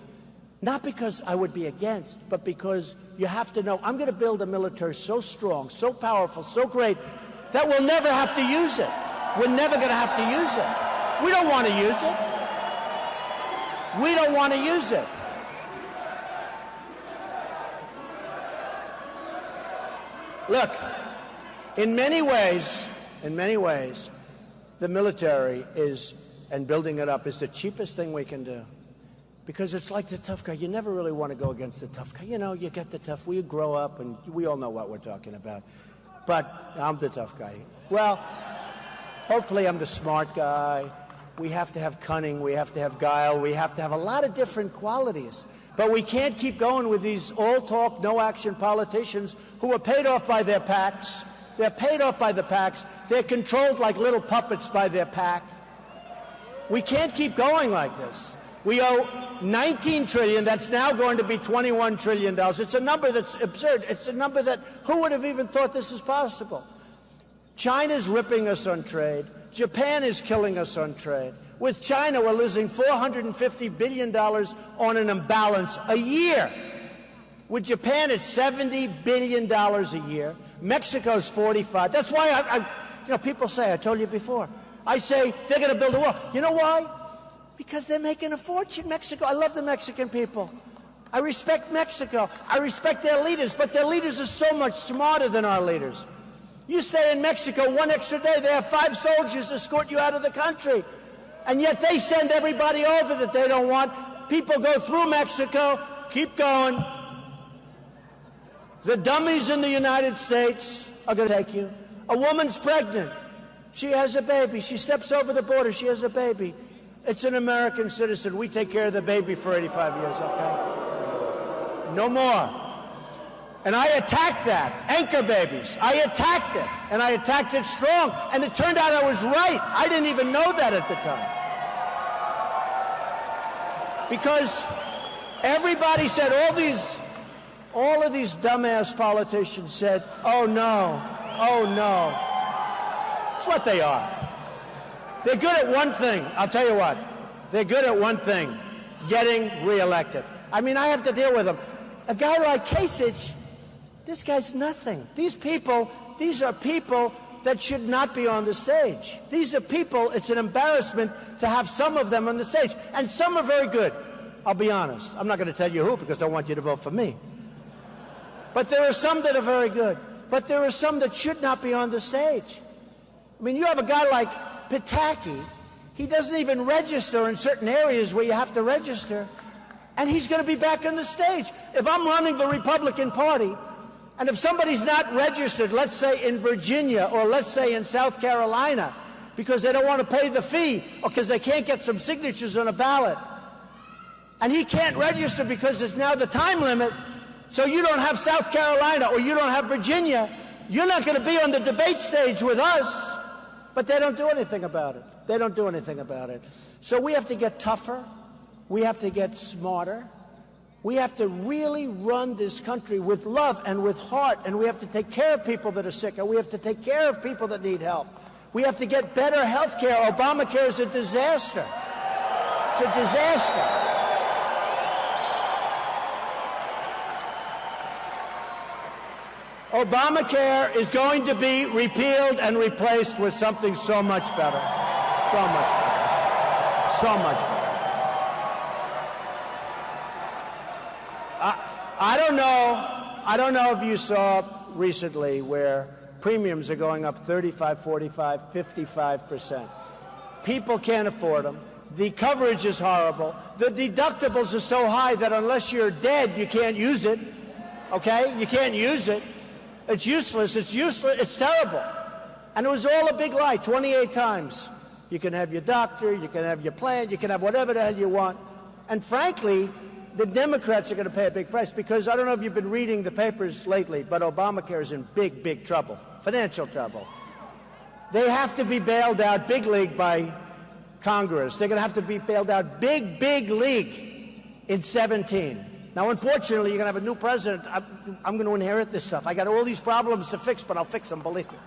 Not because I would be against, but because you have to know, I'm going to build a military so strong, so powerful, so great, that we'll never have to use it. We're never going to have to use it. We don't want to use it. We don't want to use it. Look, in many ways, the military is, and building it up, is the cheapest thing we can do. Because it's like the tough guy. You never really want to go against the tough guy. You know, you get the tough, we grow up, and we all know what we're talking about. But I'm the tough guy. Well, hopefully I'm the smart guy. We have to have cunning. We have to have guile. We have to have a lot of different qualities. But we can't keep going with these all-talk, no-action politicians who are paid off by their PACs. They're paid off by the PACs. They're controlled like little puppets by their PAC. We can't keep going like this. We owe $19 trillion. That's now going to be $21 trillion. It's a number that's absurd. It's a number that who would have even thought this is possible? China's ripping us on trade. Japan is killing us on trade. With China, we're losing $450 billion on an imbalance a year. With Japan, it's $70 billion a year. Mexico's 45. That's why people say, I told you before, I say they're going to build a wall. You know why? Because they're making a fortune. Mexico, I love the Mexican people. I respect Mexico. I respect their leaders, but their leaders are so much smarter than our leaders. You stay in Mexico one extra day, they have 5 soldiers escort you out of the country. And yet they send everybody over that they don't want. People go through Mexico, keep going. The dummies in the United States are going to take you. A woman's pregnant. She has a baby. She steps over the border. She has a baby. It's an American citizen. We take care of the baby for 85 years, okay? No more. And I attacked that. Anchor babies. I attacked it. And I attacked it strong. And it turned out I was right. I didn't even know that at the time. Because everybody said, all of these dumbass politicians said, oh no, oh no. That's what they are. They're good at one thing. I'll tell you what. They're good at one thing, getting reelected. I mean, I have to deal with them. A guy like Kasich, this guy's nothing. These are people that should not be on the stage. These are people, it's an embarrassment to have some of them on the stage. And some are very good. I'll be honest. I'm not going to tell you who because I want you to vote for me. But there are some that are very good. But there are some that should not be on the stage. I mean, you have a guy like Pataki. He doesn't even register in certain areas where you have to register. And he's going to be back on the stage. If I'm running the Republican Party, and if somebody's not registered, let's say in Virginia or let's say in South Carolina, because they don't want to pay the fee or because they can't get some signatures on a ballot, and he can't register because it's now the time limit, so you don't have South Carolina or you don't have Virginia, you're not going to be on the debate stage with us. But they don't do anything about it. They don't do anything about it. So we have to get tougher. We have to get smarter. We have to really run this country with love and with heart, and we have to take care of people that are sick, and we have to take care of people that need help. We have to get better health care. Obamacare is a disaster. It's a disaster. Obamacare is going to be repealed and replaced with something so much better. So much better. So much better. I don't know if you saw recently where premiums are going up 35, 45, 55%. People can't afford them. The coverage is horrible. The deductibles are so high that unless you're dead, you can't use it. Okay? You can't use it. It's useless. It's useless. It's terrible. And it was all a big lie 28 times. You can have your doctor, you can have your plan, you can have whatever the hell you want. And frankly, the Democrats are going to pay a big price because I don't know if you've been reading the papers lately, but Obamacare is in big, big trouble, financial trouble. They have to be bailed out big league by Congress. They're going to have to be bailed out big, big league in 17. Now, unfortunately, you're going to have a new president. I'm going to inherit this stuff. I got all these problems to fix, but I'll fix them, believe me.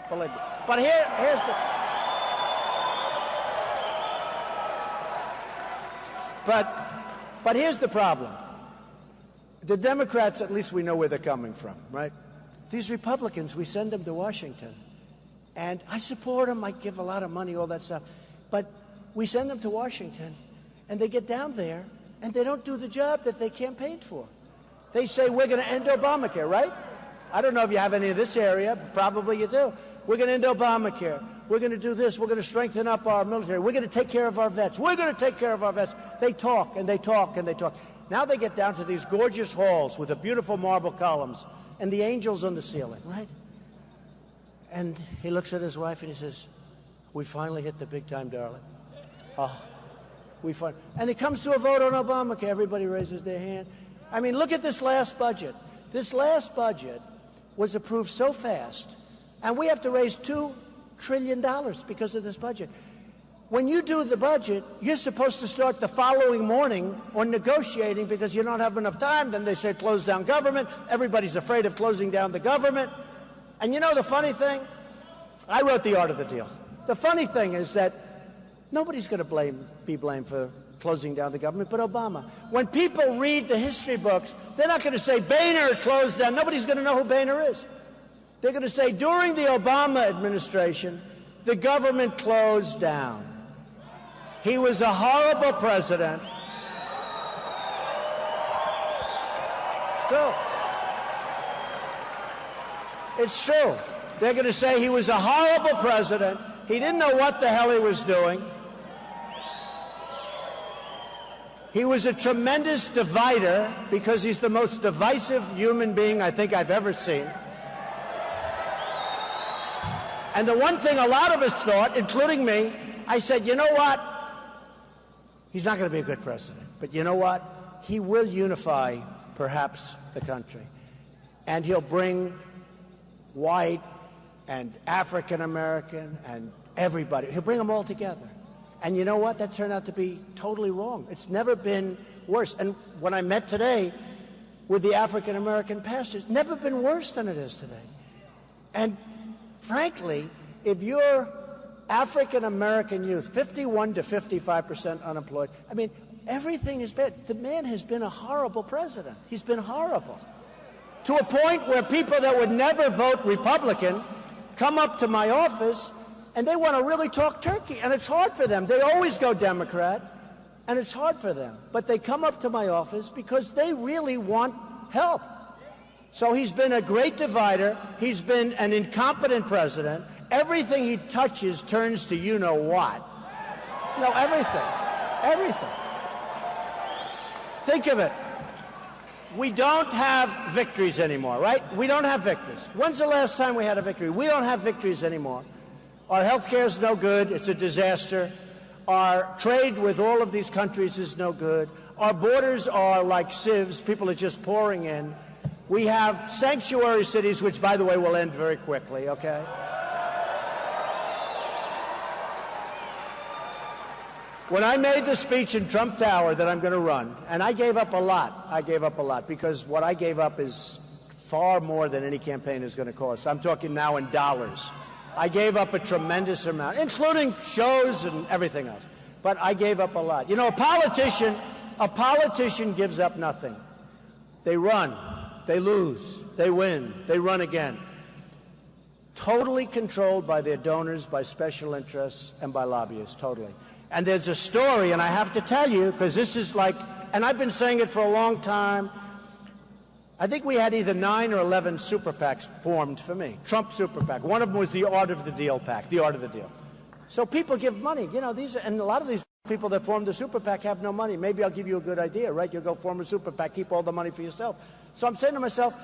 Believe me. But here's the... But here's the problem. The Democrats, at least we know where they're coming from, right? These Republicans, we send them to Washington. And I support them. I give a lot of money, all that stuff. But we send them to Washington, and they get down there, and they don't do the job that they campaigned for. They say, we're going to end Obamacare, right? I don't know if you have any of this area. Probably you do. We're going to end Obamacare. We're going to do this. We're going to strengthen up our military. We're going to take care of our vets. We're going to take care of our vets. They talk, and they talk, and they talk. Now they get down to these gorgeous halls with the beautiful marble columns and the angels on the ceiling, right? And he looks at his wife, and he says, we finally hit the big time, darling. We fund. And it comes to a vote on Obamacare. Everybody raises their hand. I mean, look at this last budget. This last budget was approved so fast, and we have to raise $2 trillion because of this budget. When you do the budget, you're supposed to start the following morning on negotiating because you don't have enough time. Then they say close down government. Everybody's afraid of closing down the government. And you know the funny thing? I wrote The Art of the Deal. The funny thing is that nobody's going to be blamed for closing down the government but Obama. When people read the history books, they're not going to say Boehner closed down. Nobody's going to know who Boehner is. They're going to say during the Obama administration, the government closed down. He was a horrible president. It's true. It's true. They're going to say he was a horrible president. He didn't know what the hell he was doing. He was a tremendous divider because he's the most divisive human being I think I've ever seen. And the one thing a lot of us thought, including me, I said, you know what? He's not going to be a good president. But you know what? He will unify, perhaps, the country. And he'll bring white and African American and everybody. He'll bring them all together. And you know what? That turned out to be totally wrong. It's never been worse. And when I met today with the African American pastors, never been worse than it is today. And frankly, if you're African American youth, 51 to 55% unemployed, I mean, everything is bad. The man has been a horrible president. He's been horrible. To a point where people that would never vote Republican come up to my office and they want to really talk turkey, and it's hard for them. They always go Democrat, and it's hard for them. But they come up to my office because they really want help. So he's been a great divider. He's been an incompetent president. Everything he touches turns to you-know-what. No, everything. Everything. Think of it. We don't have victories anymore, right? We don't have victories. When's the last time we had a victory? We don't have victories anymore. Our health care is no good. It's a disaster. Our trade with all of these countries is no good. Our borders are like sieves. People are just pouring in. We have sanctuary cities, which, by the way, will end very quickly, okay? When I made the speech in Trump Tower that I'm going to run, and I gave up a lot, because what I gave up is far more than any campaign is going to cost. I'm talking now in dollars. I gave up a tremendous amount, including shows and everything else. But I gave up a lot. You know, a politician gives up nothing. They run, they lose, they win, they run again. Totally controlled by their donors, by special interests, and by lobbyists, totally. And there's a story, and I have to tell you, because this is like, and I've been saying it for a long time, I think we had either 9 or 11 super PACs formed for me. Trump super PAC. One of them was the Art of the Deal PAC, the Art of the Deal. So people give money. You know, and a lot of these people that form the super PAC have no money. Maybe I'll give you a good idea, right? You'll go form a super PAC, keep all the money for yourself. So I'm saying to myself,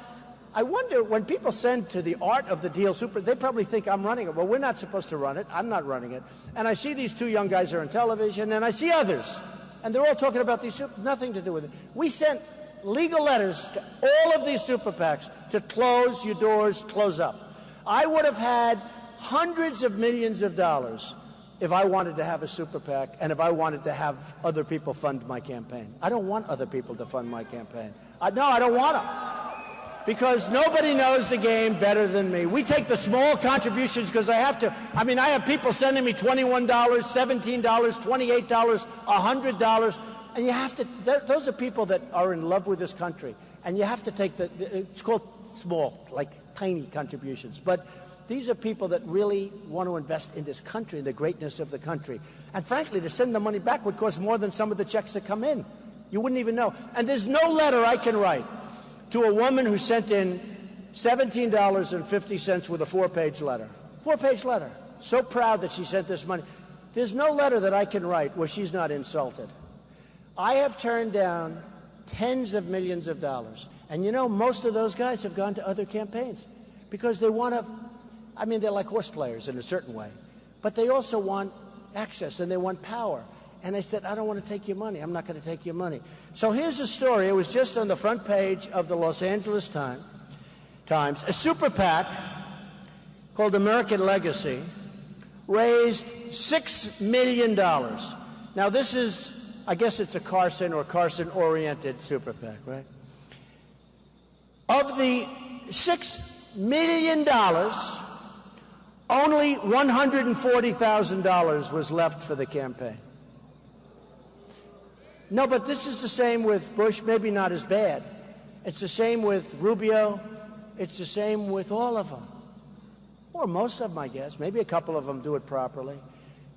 I wonder, when people send to the Art of the Deal super, they probably think I'm running it. Well, we're not supposed to run it. I'm not running it. And I see these two young guys are on television, and I see others. And they're all talking about these super, nothing to do with it. We sent legal letters to all of these super PACs to close your doors, close up. I would have had hundreds of millions of dollars if I wanted to have a super PAC and if I wanted to have other people fund my campaign. I don't want other people to fund my campaign. No, I don't want them. Because nobody knows the game better than me. We take the small contributions because I have to. I mean, I have people sending me $21, $17, $28, $100. And you have to, those are people that are in love with this country. And you have to take it's called small, like tiny contributions. But these are people that really want to invest in this country, in the greatness of the country. And frankly, to send the money back would cost more than some of the checks that come in. You wouldn't even know. And there's no letter I can write to a woman who sent in $17.50 with a 4-page letter. 4-page letter. So proud that she sent this money. There's no letter that I can write where she's not insulted. I have turned down tens of millions of dollars. And you know, most of those guys have gone to other campaigns because they want to, I mean, they're like horse players in a certain way. But they also want access and they want power. And I said, I don't want to take your money. I'm not going to take your money. So here's the story. It was just on the front page of the Los Angeles Times. A super PAC called American Legacy raised $6 million. Now, this is, I guess it's a Carson or Carson-oriented super PAC, right? Of the $6 million, only $140,000 was left for the campaign. No, but this is the same with Bush, maybe not as bad. It's the same with Rubio. It's the same with all of them. Or most of them, I guess. Maybe a couple of them do it properly.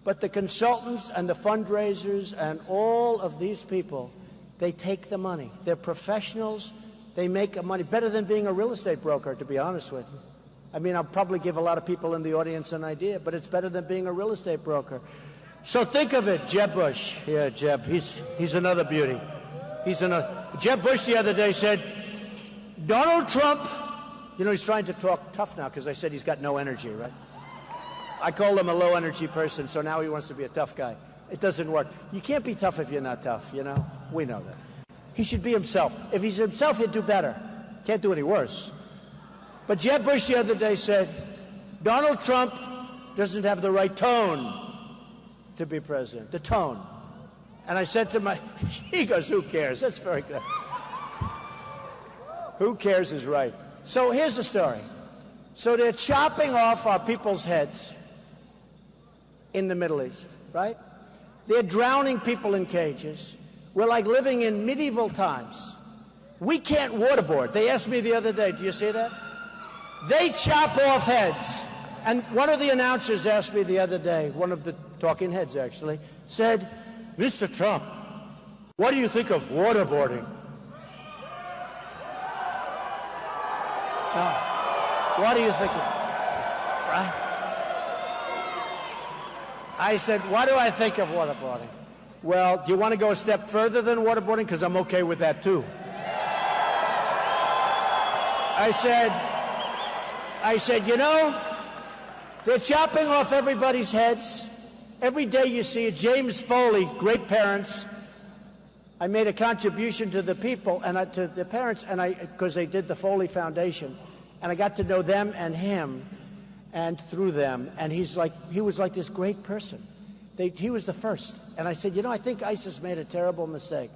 But the consultants and the fundraisers and all of these people, they take the money. They're professionals. They make money better than being a real estate broker, to be honest with you. I mean, I'll probably give a lot of people in the audience an idea, but it's better than being a real estate broker. So think of it, Jeb Bush. Yeah, Jeb, he's another beauty. Jeb Bush the other day said, Donald Trump, you know, he's trying to talk tough now because I said he's got no energy, right? I call him a low-energy person, so now he wants to be a tough guy. It doesn't work. You can't be tough if you're not tough, you know? We know that. He should be himself. If he's himself, he'd do better. Can't do any worse. But Jeb Bush the other day said, Donald Trump doesn't have the right tone to be president. The tone. And I said to he goes, who cares? That's very good. Who cares is right. So here's the story. So they're chopping off our people's heads in the Middle East, right? They're drowning people in cages. We're like living in medieval times. We can't waterboard. They asked me the other day, do you see that? They chop off heads. And one of the announcers asked me the other day, one of the talking heads actually, said, Mr. Trump, what do you think of waterboarding? Now, what do you think of, right? I said, what do I think of waterboarding? Well, do you want to go a step further than waterboarding? Because I'm okay with that too. I said, you know, they're chopping off everybody's heads. Every day you see it. James Foley, great parents. I made a contribution to the people and to the parents, and because they did the Foley Foundation, and I got to know them and him, and through them. And he was like this great person. He was the first. And I said, you know, I think ISIS made a terrible mistake.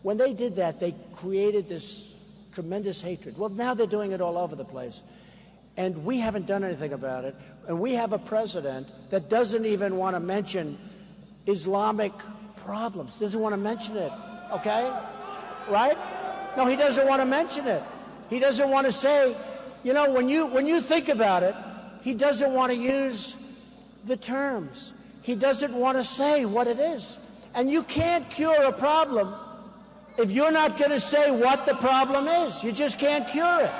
When they did that, they created this tremendous hatred. Well, now they're doing it all over the place. And we haven't done anything about it. And we have a president that doesn't even want to mention Islamic problems. Doesn't want to mention it, okay? Right? No, he doesn't want to mention it. He doesn't want to say, you know, when you think about it, he doesn't want to use the terms. He doesn't want to say what it is. And you can't cure a problem if you're not going to say what the problem is. You just can't cure it.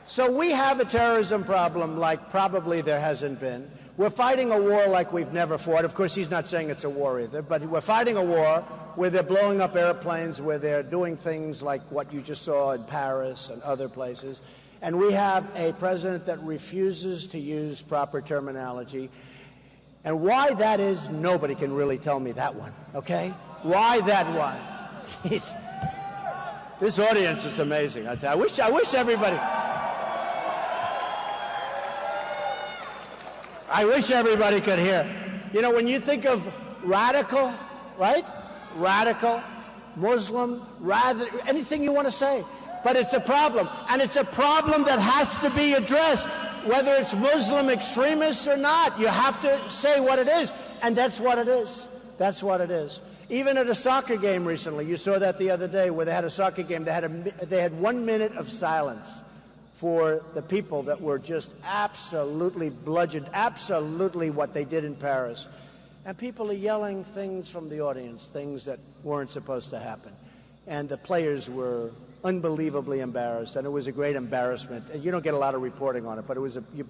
So we have a terrorism problem like probably there hasn't been. We're fighting a war like we've never fought. Of course, he's not saying it's a war either, but we're fighting a war where they're blowing up airplanes, where they're doing things like what you just saw in Paris and other places. And we have a president that refuses to use proper terminology. And why that is, nobody can really tell me that one, okay? Why that one? This audience is amazing. I wish everybody... I wish everybody could hear. You know, when you think of radical, right? Radical, Muslim, anything you want to say. But it's a problem. And it's a problem that has to be addressed, whether it's Muslim extremists or not. You have to say what it is. And that's what it is. That's what it is. Even at a soccer game recently, you saw that the other day where they had a soccer game, they had 1 minute of silence for the people that were just absolutely bludgeoned, absolutely what they did in Paris. And people are yelling things from the audience, things that weren't supposed to happen. And the players were unbelievably embarrassed, and it was a great embarrassment. And you don't get a lot of reporting on it, but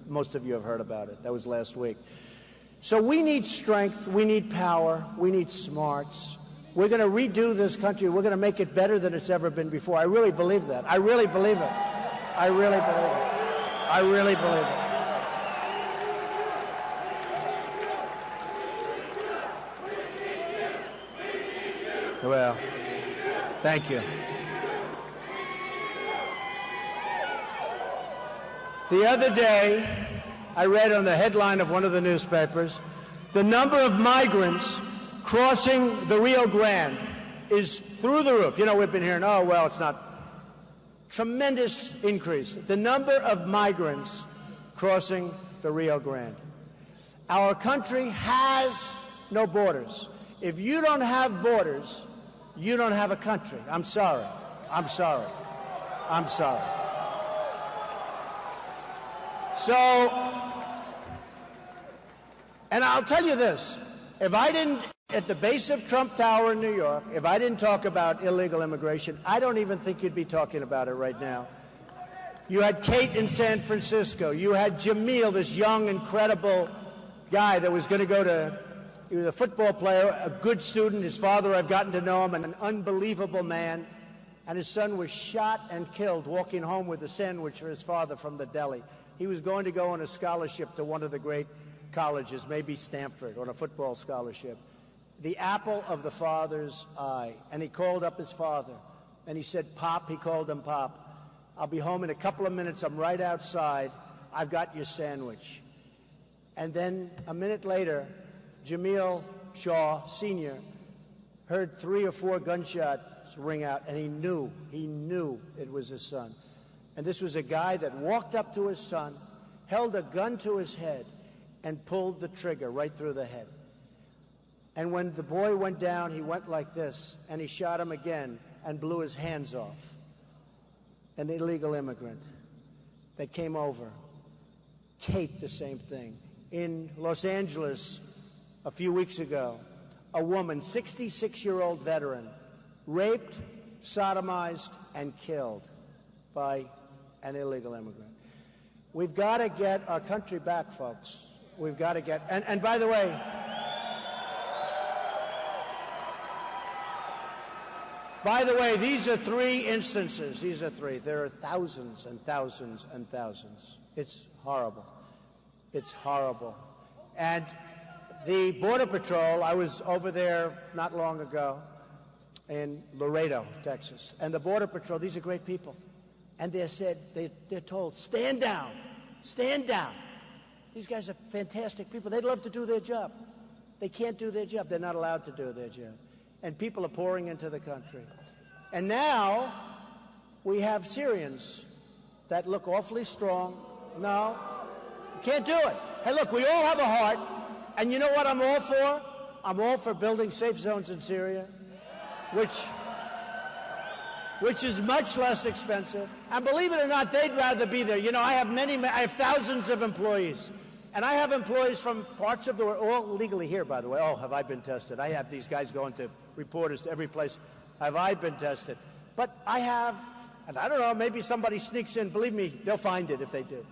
most of you have heard about it. That was last week. So we need strength, we need power, we need smarts. We're going to redo this country. We're going to make it better than it's ever been before. I really believe that. I really believe it. I really believe it. I really believe it. Well, thank you. The other day, I read on the headline of one of the newspapers, the number of migrants crossing the Rio Grande is through the roof. You know, we've been hearing, oh, well, it's not. Tremendous increase. The number of migrants crossing the Rio Grande. Our country has no borders. If you don't have borders, you don't have a country. I'm sorry. I'm sorry. I'm sorry. So, and I'll tell you this, if I didn't, at the base of Trump Tower in New York, if I didn't talk about illegal immigration, I don't even think you'd be talking about it right now. You had Kate in San Francisco. You had Jamil, this young, incredible guy that was going to go to, he was a football player, a good student. His father, I've gotten to know him, an unbelievable man. And his son was shot and killed walking home with a sandwich for his father from the deli. He was going to go on a scholarship to one of the great colleges, maybe Stanford, on a football scholarship. The apple of the father's eye. And he called up his father. And he said, Pop, he called him Pop, I'll be home in a couple of minutes. I'm right outside. I've got your sandwich. And then a minute later, Jamil Shaw, Sr., heard 3 or 4 gunshots ring out, and he knew it was his son. And this was a guy that walked up to his son, held a gun to his head, and pulled the trigger right through the head. And when the boy went down, he went like this, and he shot him again and blew his hands off. An illegal immigrant that came over. Kate, the same thing. In Los Angeles, a few weeks ago, a woman, 66-year-old veteran, raped, sodomized, and killed by an illegal immigrant. We've got to get our country back, folks. We've got to get, and by the way, these are 3 instances. These are 3. There are thousands and thousands and thousands. It's horrible. It's horrible. And the Border Patrol, I was over there not long ago in Laredo, Texas. And the Border Patrol, these are great people. And they're told, stand down, stand down. These guys are fantastic people. They'd love to do their job. They can't do their job. They're not allowed to do their job. And people are pouring into the country. And now we have Syrians that look awfully strong. No, can't do it. Hey, look, we all have a heart. And you know what I'm all for? I'm all for building safe zones in Syria, which is much less expensive. And believe it or not, they'd rather be there. You know, I have thousands of employees. And I have employees from parts of the world, all legally here, by the way. Oh, have I been tested? I have these guys going to reporters to every place. Have I been tested? But I have, and I don't know, maybe somebody sneaks in. Believe me, they'll find it if they do.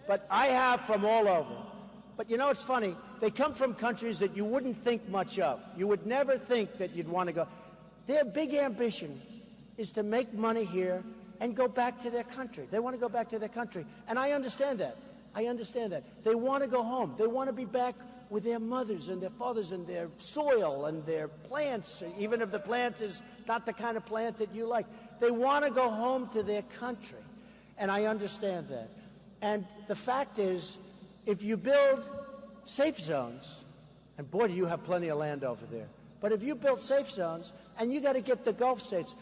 But I have from all over. But you know, it's funny. They come from countries that you wouldn't think much of. You would never think that you'd want to go. Their big ambition is to make money here and go back to their country. They want to go back to their country. And I understand that. I understand that. They want to go home. They want to be back with their mothers and their fathers and their soil and their plants, even if the plant is not the kind of plant that you like. They want to go home to their country. And I understand that. And the fact is, if you build safe zones, and boy, do you have plenty of land over there, but if you build safe zones, and you got to get the Gulf states,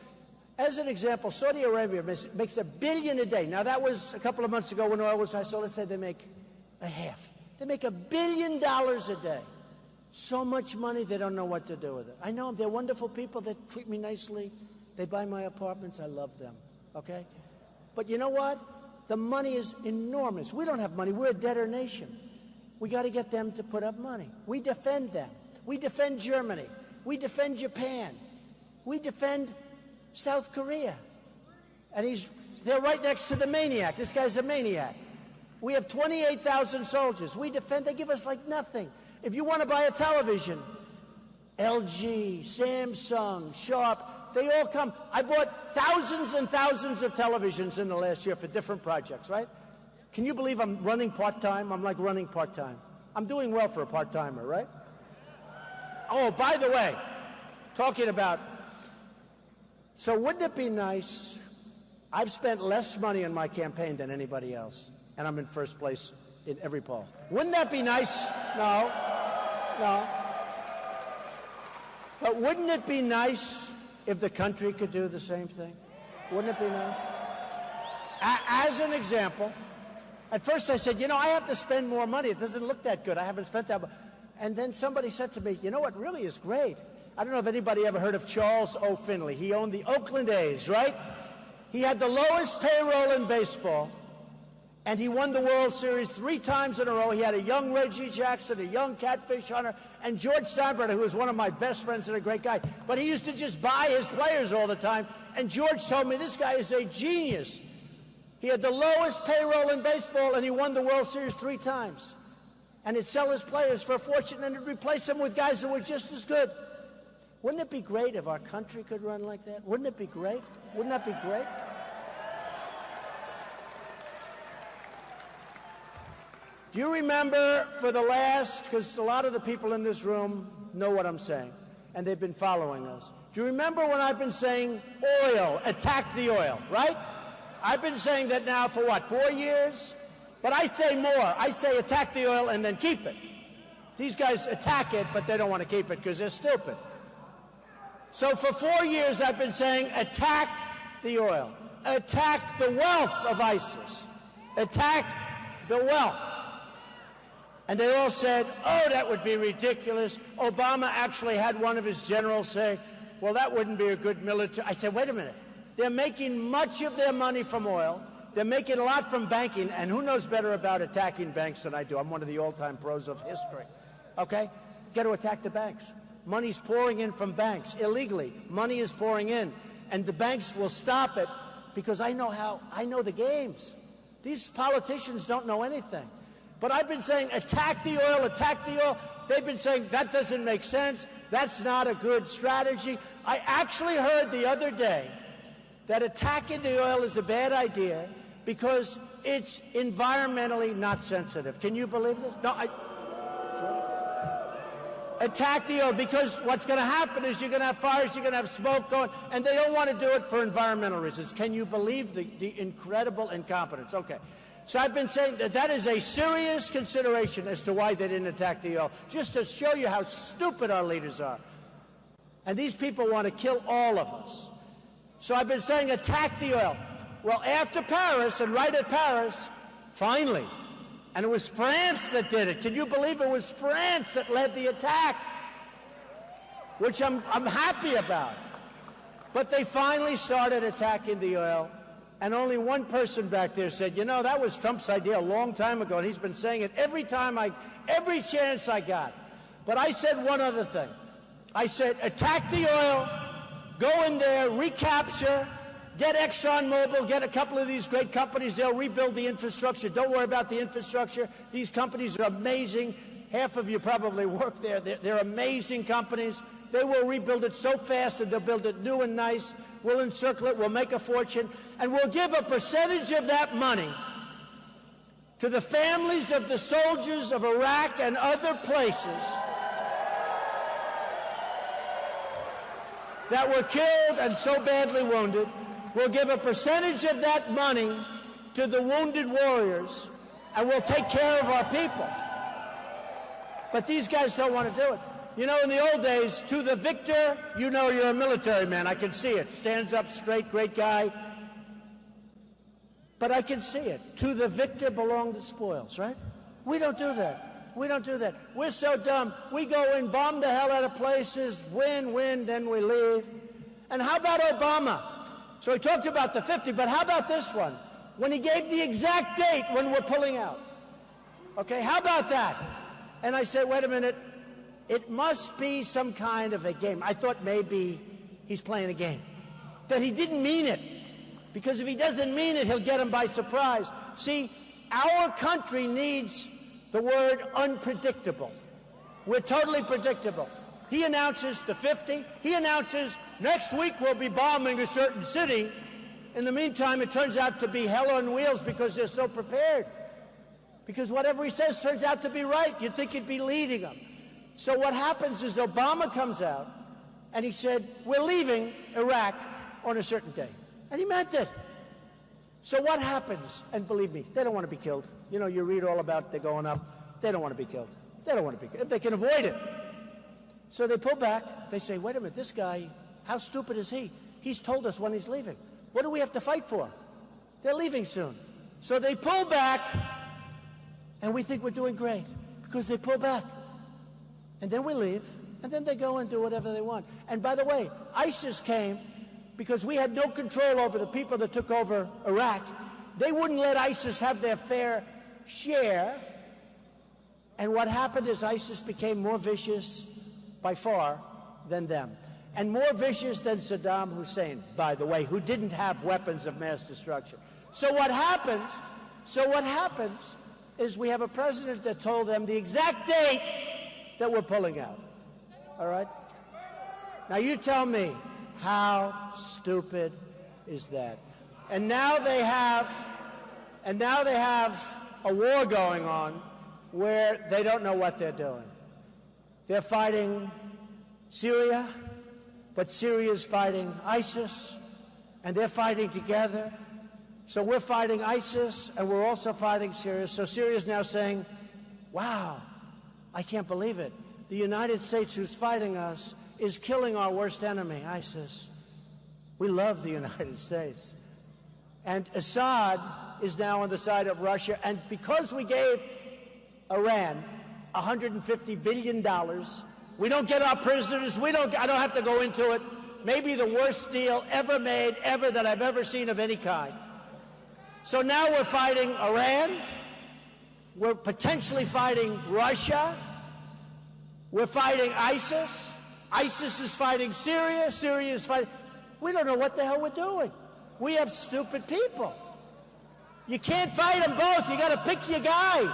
as an example, Saudi Arabia makes $1 billion a day. Now, that was a couple of months ago when oil was high, so let's say they make a half. They make $1 billion a day. So much money, they don't know what to do with it. I know them. They're wonderful people. They treat me nicely. They buy my apartments. I love them, okay? But you know what? The money is enormous. We don't have money. We're a debtor nation. We got to get them to put up money. We defend them. We defend Germany. We defend Japan. We defend South Korea. And they're right next to the maniac. This guy's a maniac. We have 28,000 soldiers. We defend, they give us like nothing. If you want to buy a television, LG, Samsung, Sharp, they all come. I bought thousands and thousands of televisions in the last year for different projects, right? Can you believe I'm running part-time? I'm like running part-time. I'm doing well for a part-timer, right? Oh, by the way, talking about, so wouldn't it be nice? I've spent less money on my campaign than anybody else, and I'm in first place in every poll. Wouldn't that be nice? No. But wouldn't it be nice if the country could do the same thing? Wouldn't it be nice? As an example, at first I said, you know, I have to spend more money. It doesn't look that good. I haven't spent that much. And then somebody said to me, you know what really is great? I don't know if anybody ever heard of Charles O. Finley. He owned the Oakland A's, right? He had the lowest payroll in baseball, and he won the World Series 3 times in a row. He had a young Reggie Jackson, a young catfish hunter, and George Steinbrenner, who was one of my best friends and a great guy. But he used to just buy his players all the time, and George told me this guy is a genius. He had the lowest payroll in baseball, and he won the World Series 3 times. And he'd sell his players for a fortune, and he'd replace them with guys that were just as good. Wouldn't it be great if our country could run like that? Wouldn't it be great? Wouldn't that be great? Do you remember for the last, because a lot of the people in this room know what I'm saying, and they've been following us. Do you remember when I've been saying oil, attack the oil, right? I've been saying that now for what, 4 years? But I say more. I say attack the oil and then keep it. These guys attack it, but they don't want to keep it because they're stupid. So for 4 years I've been saying attack the oil. Attack the wealth of ISIS. Attack the wealth. And they all said, oh, that would be ridiculous. Obama actually had one of his generals say, well, that wouldn't be a good military. I said, wait a minute. They're making much of their money from oil. They're making a lot from banking. And who knows better about attacking banks than I do? I'm one of the all-time pros of history. Okay? Got to attack the banks. Money's pouring in from banks illegally. Money is pouring in. And the banks will stop it because I know the games. These politicians don't know anything. But I've been saying, attack the oil, attack the oil. They've been saying, that doesn't make sense. That's not a good strategy. I actually heard the other day that attacking the oil is a bad idea because it's environmentally not sensitive. Can you believe this? No, attack the oil because what's going to happen is you're going to have fires, you're going to have smoke going, and they don't want to do it for environmental reasons. Can you believe the incredible incompetence? Okay. So I've been saying that that is a serious consideration as to why they didn't attack the oil, just to show you how stupid our leaders are. And these people want to kill all of us. So I've been saying attack the oil. Well, after Paris, and right at Paris, finally, and it was France that did it. Can you believe it was France that led the attack? Which I'm happy about. But they finally started attacking the oil. And only one person back there said, you know, that was Trump's idea a long time ago, and he's been saying it every chance I got. But I said one other thing. I said, attack the oil, go in there, recapture, get ExxonMobil, get a couple of these great companies, they'll rebuild the infrastructure. Don't worry about the infrastructure. These companies are amazing. Half of you probably work there. They're amazing companies. They will rebuild it so fast and they'll build it new and nice. We'll encircle it, we'll make a fortune, and we'll give a percentage of that money to the families of the soldiers of Iraq and other places that were killed and so badly wounded. We'll give a percentage of that money to the wounded warriors, and we'll take care of our people. But these guys don't want to do it. You know, in the old days, to the victor, you know you're a military man. I can see it. Stands up straight, great guy. But I can see it. To the victor belong the spoils, right? We don't do that. We don't do that. We're so dumb. We go in, bomb the hell out of places, win, then we leave. And how about Obama? So he talked about the 50, but how about this one? When he gave the exact date when we're pulling out. Okay, how about that? And I said, wait a minute. It must be some kind of a game. I thought maybe he's playing a game. That he didn't mean it. Because if he doesn't mean it, he'll get him by surprise. See, our country needs the word unpredictable. We're totally predictable. He announces the 50. He announces next week we'll be bombing a certain city. In the meantime, it turns out to be hell on wheels because they're so prepared. because whatever he says turns out to be right. You'd think he'd be leading them. So what happens is Obama comes out, and he said, we're leaving Iraq on a certain day. And he meant it. So what happens? And believe me, they don't want to be killed. You know, you read all about they're going up. They don't want to be killed. They don't want to be killed if they can avoid it. So they pull back. They say, wait a minute, this guy, how stupid is he? He's told us when he's leaving. What do we have to fight for? They're leaving soon. So they pull back, and we think we're doing great because they pull back. And then we leave, and then they go and do whatever they want. And by the way, ISIS came because we had no control over the people that took over Iraq. They wouldn't let ISIS have their fair share. And what happened is ISIS became more vicious by far than them. And more vicious than Saddam Hussein, by the way, who didn't have weapons of mass destruction. So what happens is we have a president that told them the exact date that we're pulling out. All right? Now you tell me, how stupid is that? And now they have a war going on where they don't know what they're doing. They're fighting Syria, but Syria's fighting ISIS, and they're fighting together. So we're fighting ISIS, and we're also fighting Syria. So Syria's now saying, wow, I can't believe it. The United States, who's fighting us, is killing our worst enemy, ISIS. We love the United States. And Assad is now on the side of Russia, and because we gave Iran $150 billion, we don't get our prisoners, I don't have to go into it, maybe the worst deal ever made, ever, that I've ever seen of any kind. So now we're fighting Iran, we're potentially fighting Russia, we're fighting ISIS, ISIS is fighting Syria, Syria is fighting... We don't know what the hell we're doing. We have stupid people. You can't fight them both. You got to pick your guy.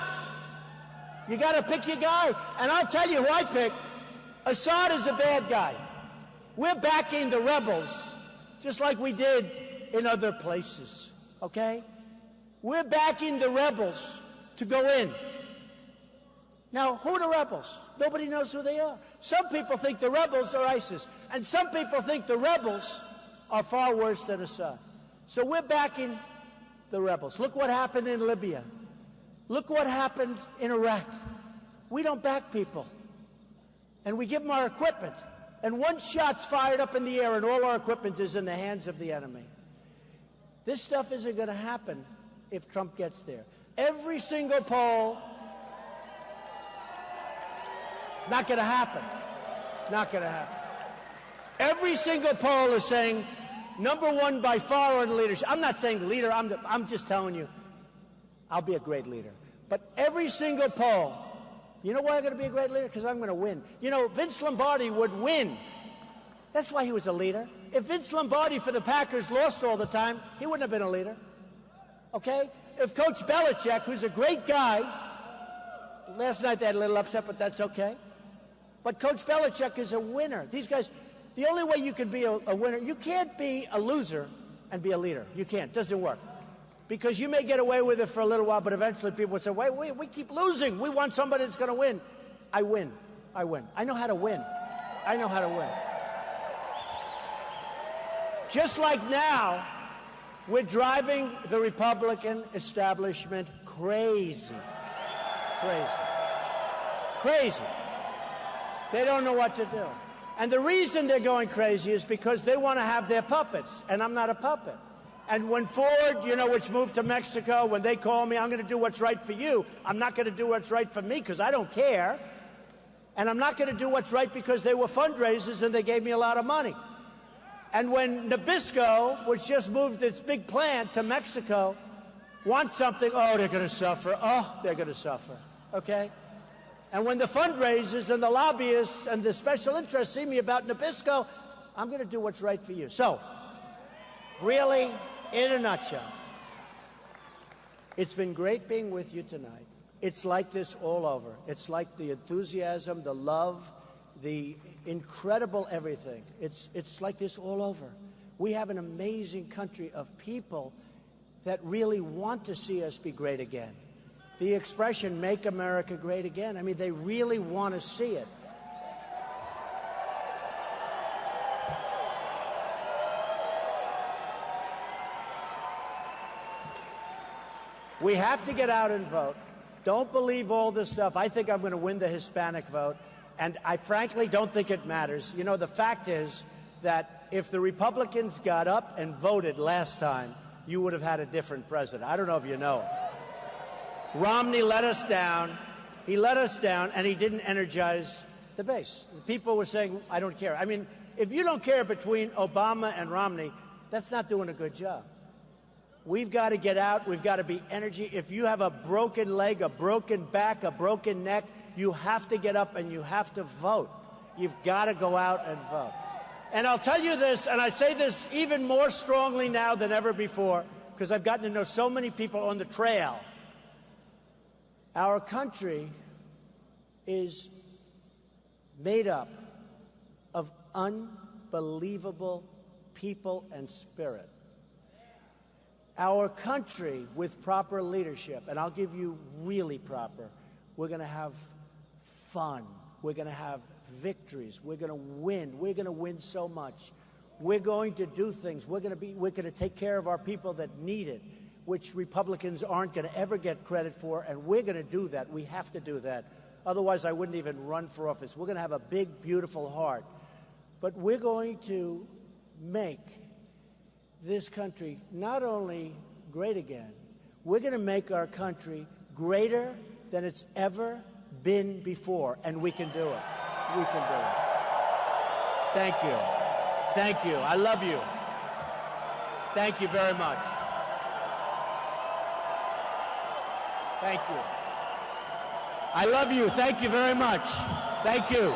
You got to pick your guy. And I'll tell you who I pick. Assad is a bad guy. We're backing the rebels, just like we did in other places, okay? We're backing the rebels to go in. Now, who are the rebels? Nobody knows who they are. Some people think the rebels are ISIS, and some people think the rebels are far worse than Assad. So we're backing the rebels. Look what happened in Libya. Look what happened in Iraq. We don't back people, and we give them our equipment. And one shot's fired up in the air, and all our equipment is in the hands of the enemy. This stuff isn't going to happen if Trump gets there. Every single poll... Not going to happen. Not going to happen. Every single poll is saying number one by far on leadership. I'm not saying leader. I'm just telling you, I'll be a great leader. But every single poll, you know why I'm going to be a great leader? Because I'm going to win. You know, Vince Lombardi would win. That's why he was a leader. If Vince Lombardi for the Packers lost all the time, he wouldn't have been a leader. Okay? If Coach Belichick, who's a great guy, last night they had a little upset, but that's okay. But Coach Belichick is a winner. These guys, the only way you can be a winner, you can't be a loser and be a leader. You can't. It doesn't work. Because you may get away with it for a little while, but eventually people will say, wait, we keep losing. We want somebody that's going to win. I win. I win. I know how to win. I know how to win. Just like now, we're driving the Republican establishment crazy. Crazy. Crazy. They don't know what to do. And the reason they're going crazy is because they want to have their puppets, and I'm not a puppet. And when Ford, you know, which moved to Mexico, when they call me, I'm going to do what's right for you. I'm not going to do what's right for me because I don't care. And I'm not going to do what's right because they were fundraisers and they gave me a lot of money. And when Nabisco, which just moved its big plant to Mexico, wants something, oh, they're going to suffer. Oh, they're going to suffer. Okay? And when the fundraisers and the lobbyists and the special interests see me about Nabisco, I'm going to do what's right for you. So, really, in a nutshell, it's been great being with you tonight. It's like this all over. It's like the enthusiasm, the love, the incredible everything. It's like this all over. We have an amazing country of people that really want to see us be great again. the expression, "Make America Great Again." I mean, they really want to see it. We have to get out and vote. Don't believe all this stuff. I think I'm going to win the Hispanic vote, and I frankly don't think it matters. You know, the fact is that if the Republicans got up and voted last time, you would have had a different president. I don't know if you know it. Romney let us down. He let us down, and he didn't energize the base. People were saying, "I don't care." I mean, if you don't care between Obama and Romney, that's not doing a good job. We've got to get out. We've got to be energy. If you have a broken leg, a broken back, a broken neck, you have to get up and you have to vote. You've got to go out and vote. And I'll tell you this, and I say this even more strongly now than ever before, because I've gotten to know so many people on the trail. Our country is made up of unbelievable people and spirit. Our country, with proper leadership, and I'll give you really proper, we're going to have fun. We're going to have victories. We're going to win. We're going to win so much. We're going to do things. We're going to take care of our people that need it, which Republicans aren't going to ever get credit for, and we're going to do that. We have to do that. Otherwise, I wouldn't even run for office. We're going to have a big, beautiful heart. But we're going to make this country not only great again, we're going to make our country greater than it's ever been before, and we can do it. We can do it. Thank you. Thank you. I love you. Thank you very much. Thank you. I love you. Thank you very much. Thank you.